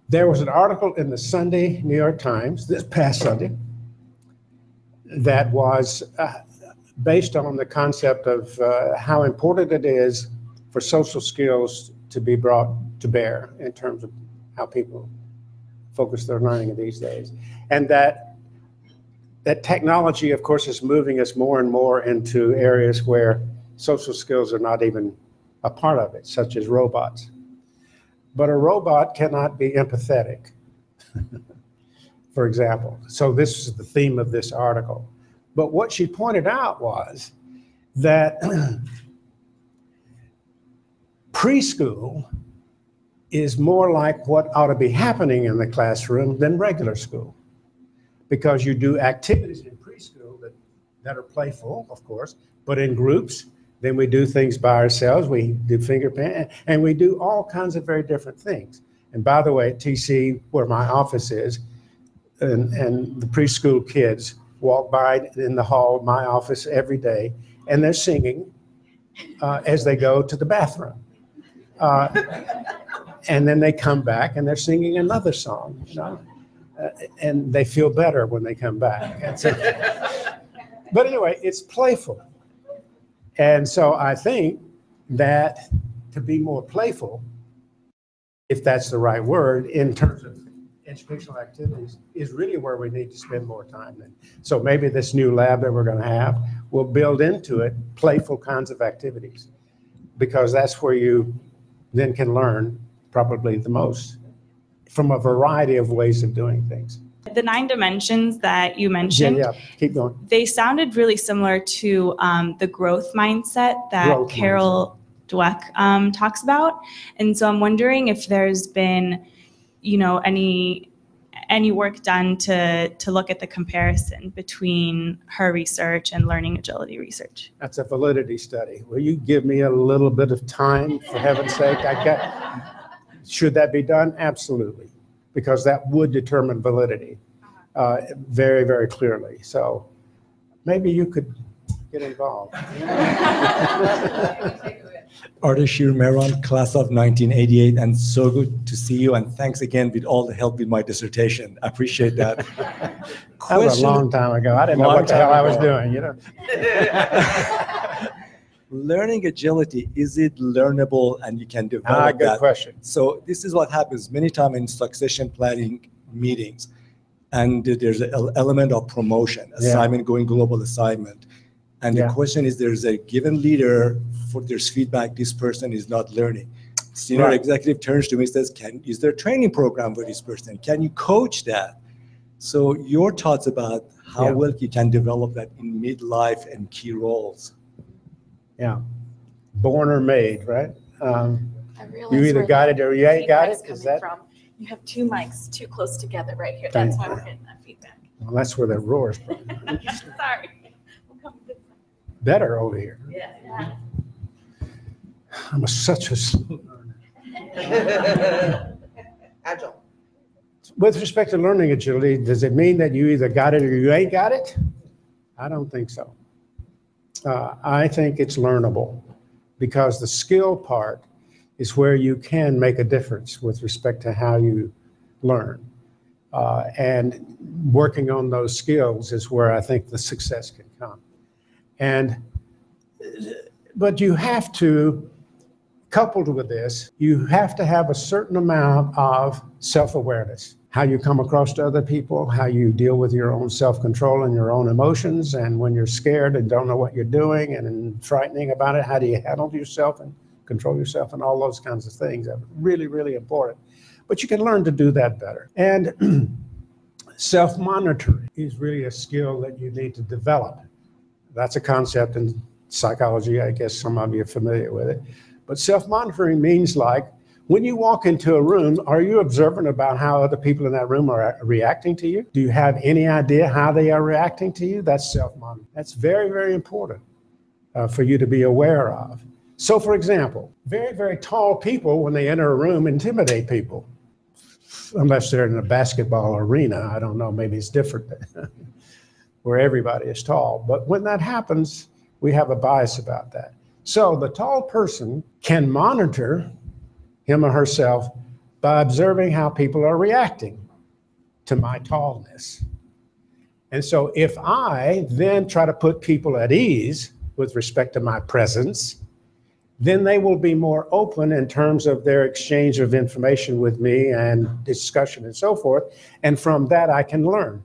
There was an article in the Sunday New York Times this past Sunday that was based on the concept of how important it is for social skills to be brought to bear in terms of how people focus their learning these days. And that technology, of course, is moving us more and more into areas where social skills are not even a part of it, such as robots. But a robot cannot be empathetic, for example. So this is the theme of this article. But what she pointed out was that preschool is more like what ought to be happening in the classroom than regular school, because you do activities in preschool that are playful, of course, but in groups. Then we do things by ourselves. We do finger paint, and we do all kinds of very different things. And by the way, at TC, where my office is, and the preschool kids walk by in the hall of my office every day, and they're singing as they go to the bathroom. And then they come back and they're singing another song, you know? And they feel better when they come back. But anyway, it's playful. And so I think that to be more playful, if that's the right word, in terms of educational activities, is really where we need to spend more time in. So maybe this new lab that we're going to have will build into it playful kinds of activities, because that's where you then can learn probably the most from a variety of ways of doing things. The 9 dimensions that you mentioned, Yeah, keep going. they sounded really similar to the growth mindset that Carol Dweck talks about. And so I'm wondering if there's been, any work done to look at the comparison between her research and learning agility research. That's a validity study. Will you give me a little bit of time, for heaven's sake? Should that be done? Absolutely, because that would determine validity very, very clearly. So maybe you could get involved. Ardeshir Mehran, class of 1988, and so good to see you, and thanks again with all the help with my dissertation. I appreciate that. That was a long time ago. I didn't know what the hell I was doing, Learning agility, is it learnable and you can develop that? Good question. So this is what happens many times in succession planning meetings, and there's an element of promotion, assignment, going global assignment. And the question is, there's a given leader, there's feedback, this person is not learning. Senior executive turns to me and says, is there a training program for this person? Can you coach that? So your thoughts about how well you can develop that in midlife and key roles? Yeah, born or made, right? You either got it or you ain't got it. Is that? You have 2 mics too close together right here. That's why we're getting that feedback. Well, that's where that roars from. Sorry. We'll come this way. Better over here. Yeah. I'm such a slow learner. Agile. With respect to learning agility, does it mean that you either got it or you ain't got it? I don't think so. I think it's learnable, because the skill part is where you can make a difference with respect to how you learn. And working on those skills is where I think the success can come. But you have to, coupled with this, you have to have a certain amount of self-awareness. How you come across to other people, how you deal with your own self-control and your own emotions, and when you're scared and don't know what you're doing and frightening about it, how do you handle yourself and control yourself, and all those kinds of things are really, really important. But you can learn to do that better. And self-monitoring is really a skill that you need to develop. That's a concept in psychology. I guess some of you are familiar with it. But self-monitoring means, like, when you walk into a room, are you observant about how other people in that room are reacting to you? Do you have any idea how they are reacting to you? That's self-monitoring. That's very, very important for you to be aware of. So, for example, very, very tall people, when they enter a room, intimidate people. Unless they're in a basketball arena. I don't know, maybe it's different. where everybody is tall. But when that happens, we have a bias about that. So the tall person can monitor him or herself by observing how people are reacting to my tallness. And so if I then try to put people at ease with respect to my presence, then they will be more open in terms of their exchange of information with me and discussion and so forth. And from that, I can learn.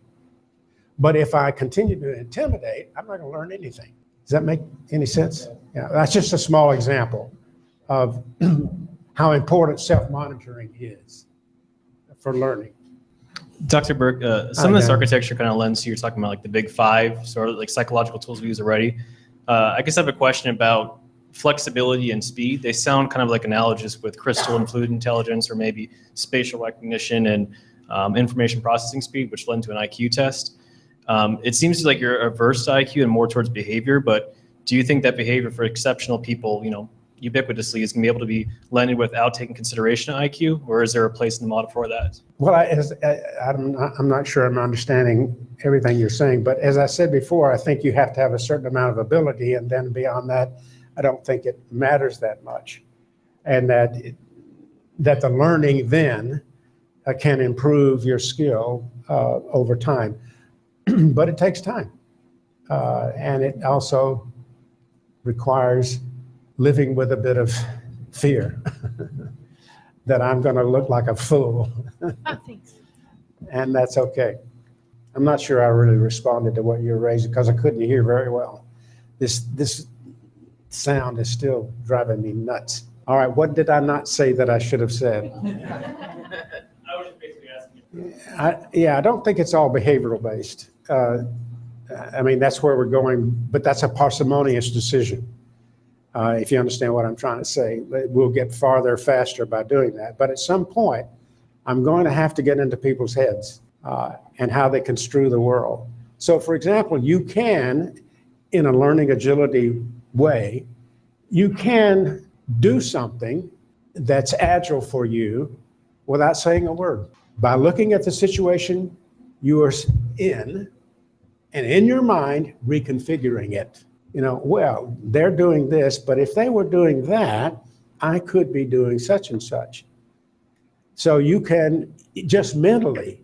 But if I continue to intimidate, I'm not going to learn anything. Does that make any sense? Yeah, that's just a small example of how important self-monitoring is for learning. Dr. Burke, some of this architecture kind of lends to, you're talking about like the big five, sort of like psychological tools we use already. I guess I have a question about flexibility and speed. They sound kind of like analogous with crystal and fluid intelligence, or maybe spatial recognition and information processing speed, which lend to an IQ test. It seems like you're averse to IQ and more towards behavior, but do you think that behavior for exceptional people, you know, ubiquitously is going to be able to be blended without taking consideration of IQ, or is there a place in the model for that? Well, I'm not sure I'm understanding everything you're saying, but as I said before, I think you have to have a certain amount of ability, and then beyond that, I don't think it matters that much. And that the learning then can improve your skill over time. But it takes time. And it also requires living with a bit of fear that I'm going to look like a fool. Oh, thanks. And that's okay. I'm not sure I really responded to what you were raising because I couldn't hear very well. This sound is still driving me nuts. All right, what did I not say that I should have said? I was just basically asking you. I don't think it's all behavioral based. I mean, that's where we're going, but that's a parsimonious decision. If you understand what I'm trying to say, we'll get farther faster by doing that. But at some point, I'm going to have to get into people's heads and how they construe the world. So for example, you can, in a learning agility way, you can do something that's agile for you without saying a word. By looking at the situation you are in, and in your mind, reconfiguring it. You know, well, they're doing this, but if they were doing that, I could be doing such and such. So you can just mentally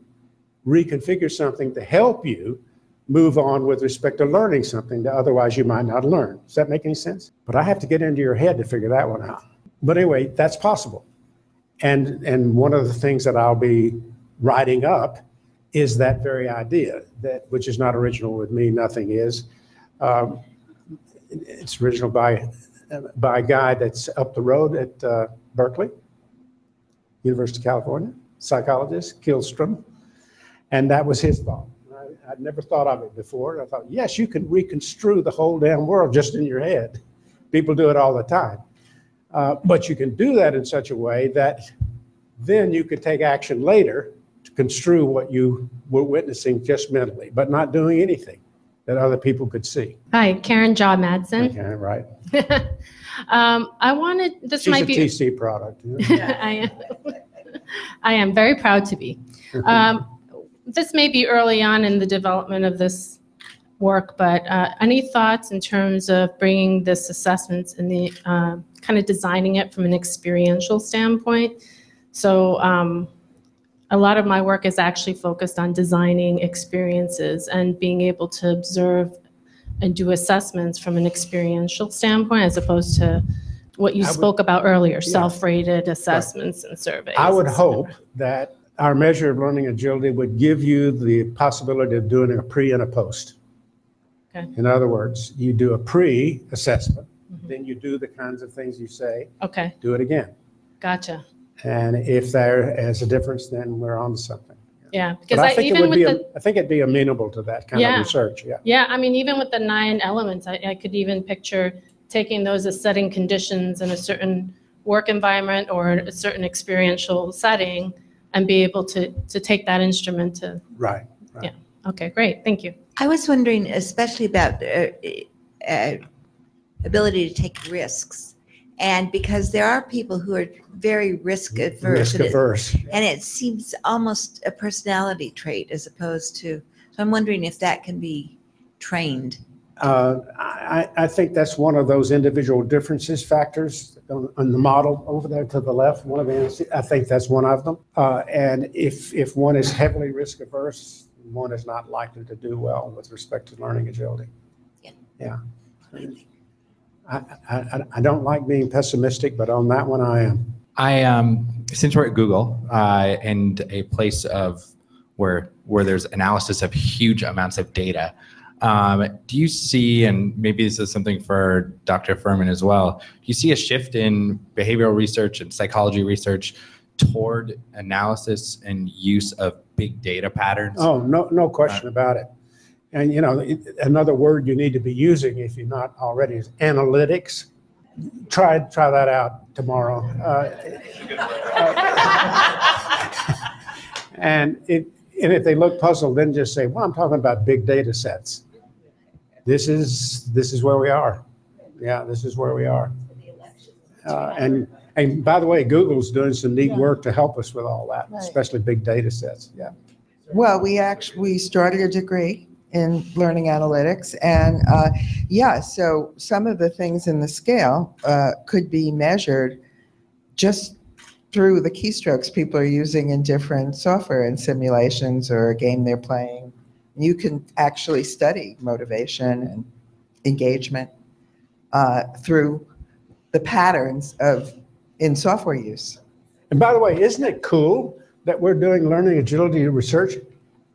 reconfigure something to help you move on with respect to learning something that otherwise you might not learn. Does that make any sense? But I have to get into your head to figure that one out. But anyway, that's possible. And one of the things that I'll be writing up is that very idea, that which is not original with me, nothing is. It's original by a guy that's up the road at Berkeley, University of California, psychologist, Killstrom. And that was his thought. I'd never thought of it before. I thought, yes, you can reconstrue the whole damn world just in your head. People do it all the time. But you can do that in such a way that then you could take action later to construe what you were witnessing just mentally, but not doing anything that other people could see. Hi, Karen Jaw Madsen. Okay, right. I wanted, this She's might a be. TC product. I am very proud to be. This may be early on in the development of this work, but any thoughts in terms of bringing this assessments and the kind of designing it from an experiential standpoint? So a lot of my work is actually focused on designing experiences and being able to observe and do assessments from an experiential standpoint, as opposed to what you spoke about earlier, self-rated assessments and surveys. I would hope that our measure of learning agility would give you the possibility of doing a pre and a post. Okay. In other words, you do a pre-assessment, then you do the kinds of things you say, Okay, do it again. gotcha. And if there is a difference, then we're on to something. Yeah, But because I think even with I think it'd be amenable to that kind of research, yeah, I mean, even with the 9 elements, I could even picture taking those as setting conditions in a certain work environment or a certain experiential setting and be able to take that instrument to. Right. Yeah, okay, great, thank you. I was wondering, especially about ability to take risks. And because there are people who are very risk averse. And it seems almost a personality trait as opposed to, so I'm wondering if that can be trained? I think that's one of those individual differences factors on the model over there to the left. One of the, I think that's one of them. And if one is heavily risk averse, one is not likely to do well with respect to learning agility. Yeah. I don't like being pessimistic, but on that one I am. Since we're at Google and a place of where there's analysis of huge amounts of data, do you see, and maybe this is something for Dr. Fuhrman as well, do you see a shift in behavioral research and psychology research toward analysis and use of big data patterns? Oh, no question about it. And you know, another word you need to be using if you're not already is analytics. Try that out tomorrow. And if they look puzzled, then just say, well, I'm talking about big data sets. This is where we are. Yeah, this is where we are. And by the way, Google's doing some neat work to help us with all that, especially big data sets. Yeah. Well, we started a degree in learning analytics, and so some of the things in the scale could be measured just through the keystrokes people are using in different software and simulations or a game they're playing. You can actually study motivation and engagement through the patterns in software use. And by the way, isn't it cool that we're doing learning agility research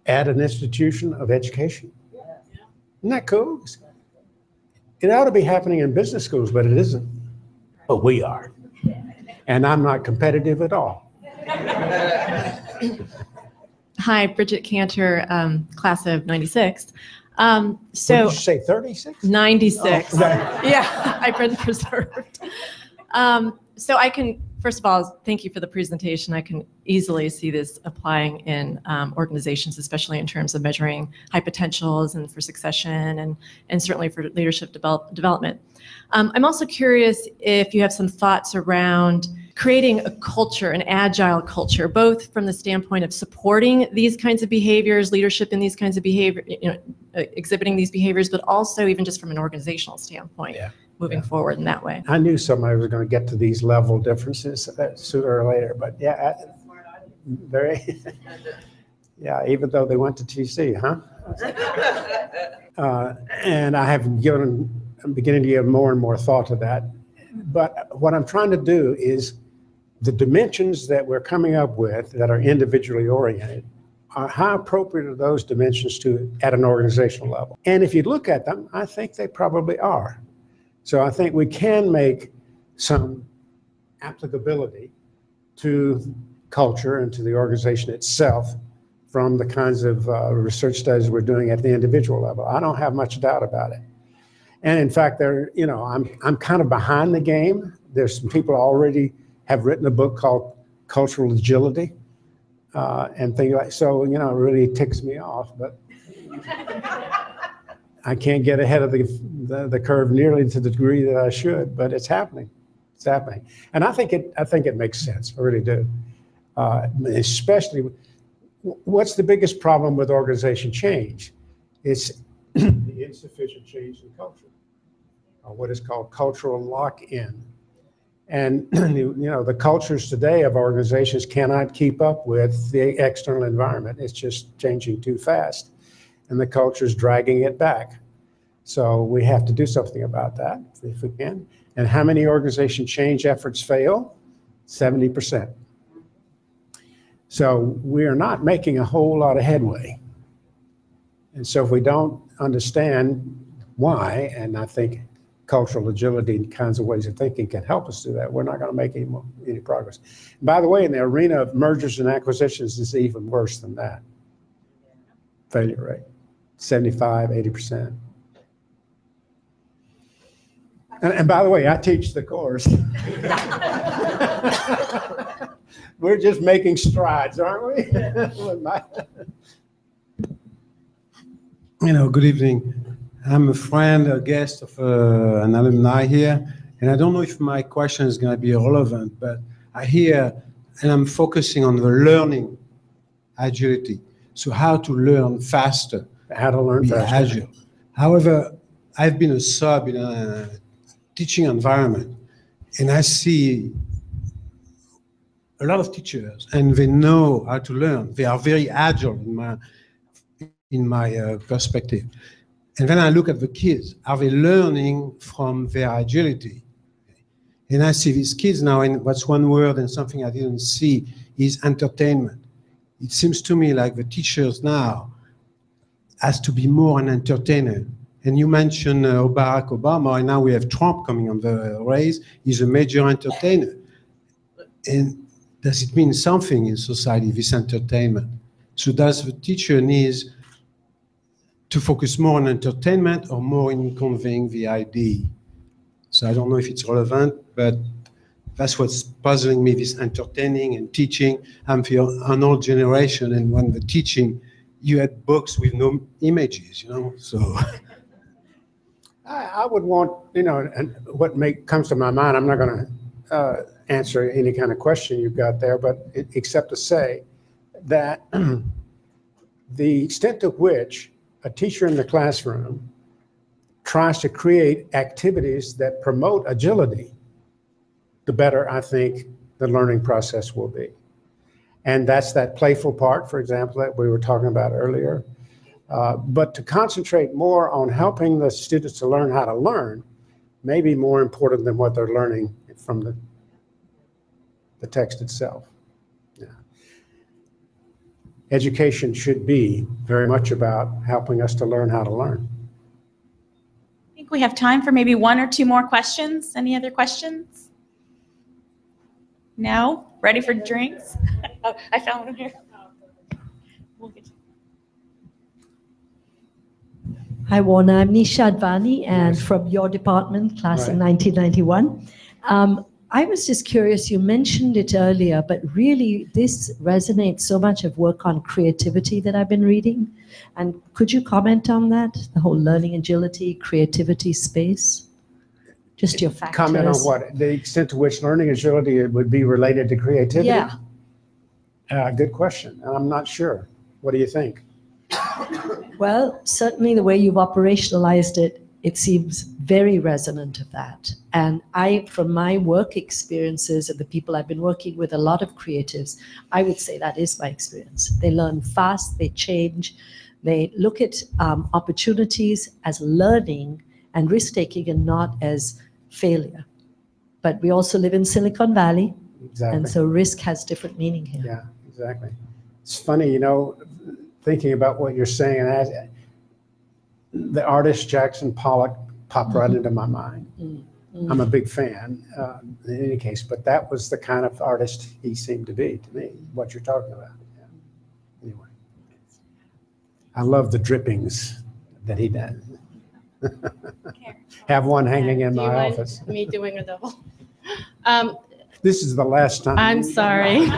at an institution of education? Isn't that cool? It ought to be happening in business schools, but it isn't. But we are. And I'm not competitive at all. Hi, Bridget Cantor, class of 96. What did you say, 36? 96. Oh, yeah, I've been preserved. So I can, first of all, thank you for the presentation. I can easily see this applying in organizations, especially in terms of measuring high potentials and for succession and certainly for leadership development. I'm also curious if you have some thoughts around creating a culture, an agile culture, both from the standpoint of supporting these kinds of behaviors, leadership in these kinds of behavior, exhibiting these behaviors, but also even just from an organizational standpoint. Moving forward in that way. I knew somebody was going to get to these level differences sooner or later, but very, even though they went to TC, huh? And I'm beginning to give more and more thought to that. But what I'm trying to do is the dimensions that we're coming up with that are individually oriented, how appropriate are those dimensions at an organizational level? And if you look at them, I think they probably are. So I think we can make some applicability to culture and to the organization itself from the kinds of research studies we're doing at the individual level. I don't have much doubt about it. And in fact, I'm kind of behind the game. There's some people already have written a book called Cultural Agility and things like, so, it really ticks me off, but I can't get ahead of the curve nearly to the degree that I should, but it's happening. It's happening. And I think it makes sense. I really do. Especially, what's the biggest problem with organization change? It's the insufficient change in culture, or what is called cultural lock-in. And the cultures today of organizations cannot keep up with the external environment. It's just changing too fast, and the culture is dragging it back. So we have to do something about that if we can. And how many organization change efforts fail? 70%. So we are not making a whole lot of headway. And so if we don't understand why, and I think cultural agility and kinds of ways of thinking can help us do that, we're not going to make any progress. And by the way, in the arena of mergers and acquisitions, it's even worse than that. Failure rate, 75, 80%. And by the way, I teach the course. We're just making strides, aren't we? Good evening. I'm a friend, a guest of an alumni here, and I don't know if my question is going to be relevant, but I hear, and I'm focusing on the learning agility. So how to learn faster. How to learn faster. Agile. However, I've been a sub in a teaching environment, and I see a lot of teachers, and they know how to learn. They are very agile in my perspective. And then I look at the kids. Are they learning from their agility? And I see these kids now, and what's one word and something I didn't see is entertainment. It seems to me like the teachers now has to be more an entertainer. And you mentioned Barack Obama, and now we have Trump coming on the race. He's a major entertainer. And does it mean something in society, this entertainment? So does the teacher need to focus more on entertainment or more in conveying the idea? So I don't know if it's relevant, but that's what's puzzling me, this entertaining and teaching. I'm an old generation, and when the teaching, you had books with no images, you know, so. I would want, you know, and what comes to my mind, I'm not going to answer any kind of question you've got there, but except to say that the extent to which a teacher in the classroom tries to create activities that promote agility, the better I think the learning process will be. And that's that playful part, for example, that we were talking about earlier. But to concentrate more on helping the students to learn how to learn may be more important than what they're learning from the text itself. Yeah. Education should be very much about helping us to learn how to learn. I think we have time for maybe one or two more questions. Any other questions? No? Ready for drinks? Oh, I found one here. We'll get you. Hi, Warner. I'm Nisha Advani, and from your department, class in 1991. I was just curious, you mentioned it earlier, but really this resonates so much of work on creativity that I've been reading. And could you comment on that, the whole learning agility, creativity space? Just your factors. Comment on what? The extent to which learning agility would be related to creativity? Yeah. Good question. I'm not sure. What do you think? Well, certainly the way you've operationalized it, it seems very resonant of that. And from my work experiences and the people I've been working with, a lot of creatives, I would say that is my experience. They learn fast, they change, they look at opportunities as learning and risk-taking and not as failure. But we also live in Silicon Valley, and so risk has different meaning here. Yeah, exactly. It's funny, you know, thinking about what you're saying, and the artist Jackson Pollock popped right into my mind. I'm a big fan in any case, but that was the kind of artist he seemed to be to me, what you're talking about. Yeah. Anyway, I love the drippings that he does. Have one hanging in my office. Me doing a double. This is the last time. I'm sorry.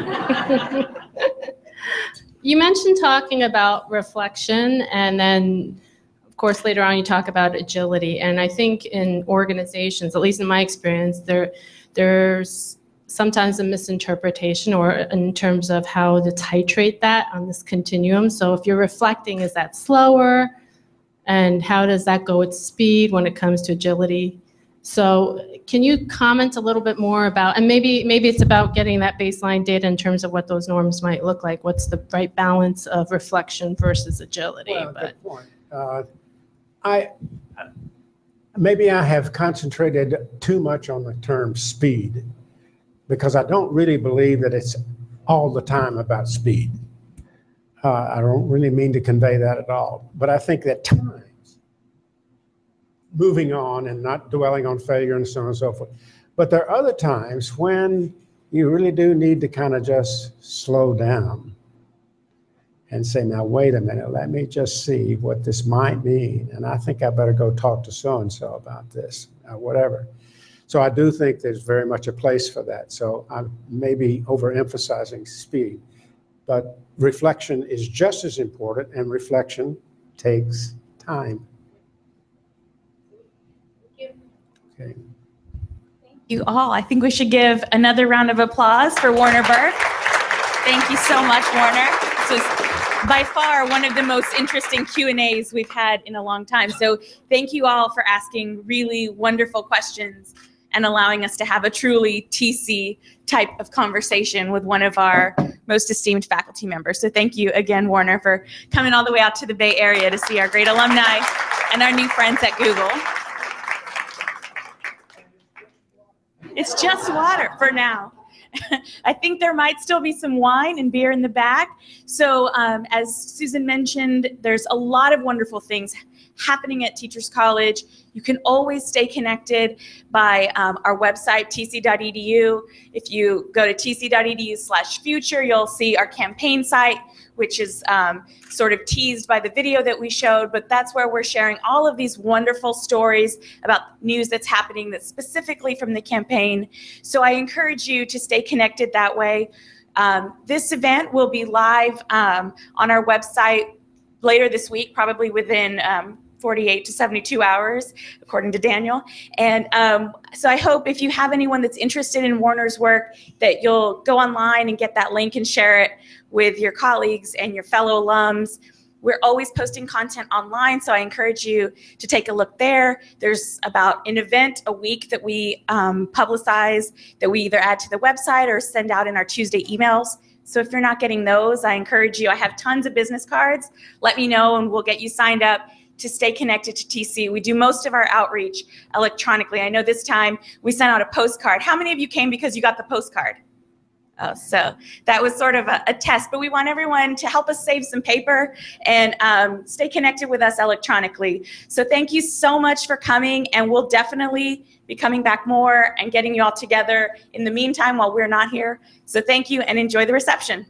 You mentioned talking about reflection, and then, of course, later on you talk about agility. And I think in organizations, at least in my experience, there's sometimes a misinterpretation or in terms of how to titrate that on this continuum. So if you're reflecting, is that slower? And how does that go at speed when it comes to agility? So can you comment a little bit more about, and maybe it's about getting that baseline data in terms of what those norms might look like. What's the right balance of reflection versus agility? Well, good point. Maybe I have concentrated too much on the term speed, because I don't really believe that it's all the time about speed. I don't really mean to convey that at all, but I think that times, moving on and not dwelling on failure and so on and so forth. But there are other times when you really do need to kind of just slow down and say, now, wait a minute, let me just see what this might mean. And I think I better go talk to so-and-so about this, whatever. So I do think there's very much a place for that. So I may be overemphasizing speed, but reflection is just as important, and reflection takes time. Thank you. Okay. Thank you all. I think we should give another round of applause for Warner Burke. Thank you so much, Warner. This was by far one of the most interesting Q&As we've had in a long time. So thank you all for asking really wonderful questions and allowing us to have a truly TC type of conversation with one of our most esteemed faculty members. So thank you again, Warner, for coming all the way out to the Bay Area to see our great alumni and our new friends at Google. It's just water for now. I think there might still be some wine and beer in the back. So as Susan mentioned, there's a lot of wonderful things happening at Teachers College. You can always stay connected by our website, tc.edu. If you go to tc.edu/future, you'll see our campaign site, which is sort of teased by the video that we showed, but that's where we're sharing all of these wonderful stories about news that's happening that's specifically from the campaign. So I encourage you to stay connected that way. This event will be live on our website later this week, probably within 48 to 72 hours, according to Daniel. And so I hope if you have anyone that's interested in Warner's work, that you'll go online and get that link and share it with your colleagues and your fellow alums. We're always posting content online, so I encourage you to take a look there. There's about an event a week that we publicize, that we either add to the website or send out in our Tuesday emails. So if you're not getting those, I encourage you. I have tons of business cards. Let me know and we'll get you signed up to stay connected to TC. We do most of our outreach electronically. I know this time we sent out a postcard. How many of you came because you got the postcard? Oh, so that was sort of a test, but we want everyone to help us save some paper and stay connected with us electronically. So thank you so much for coming, and we'll definitely be coming back more and getting you all together in the meantime while we're not here. So thank you and enjoy the reception.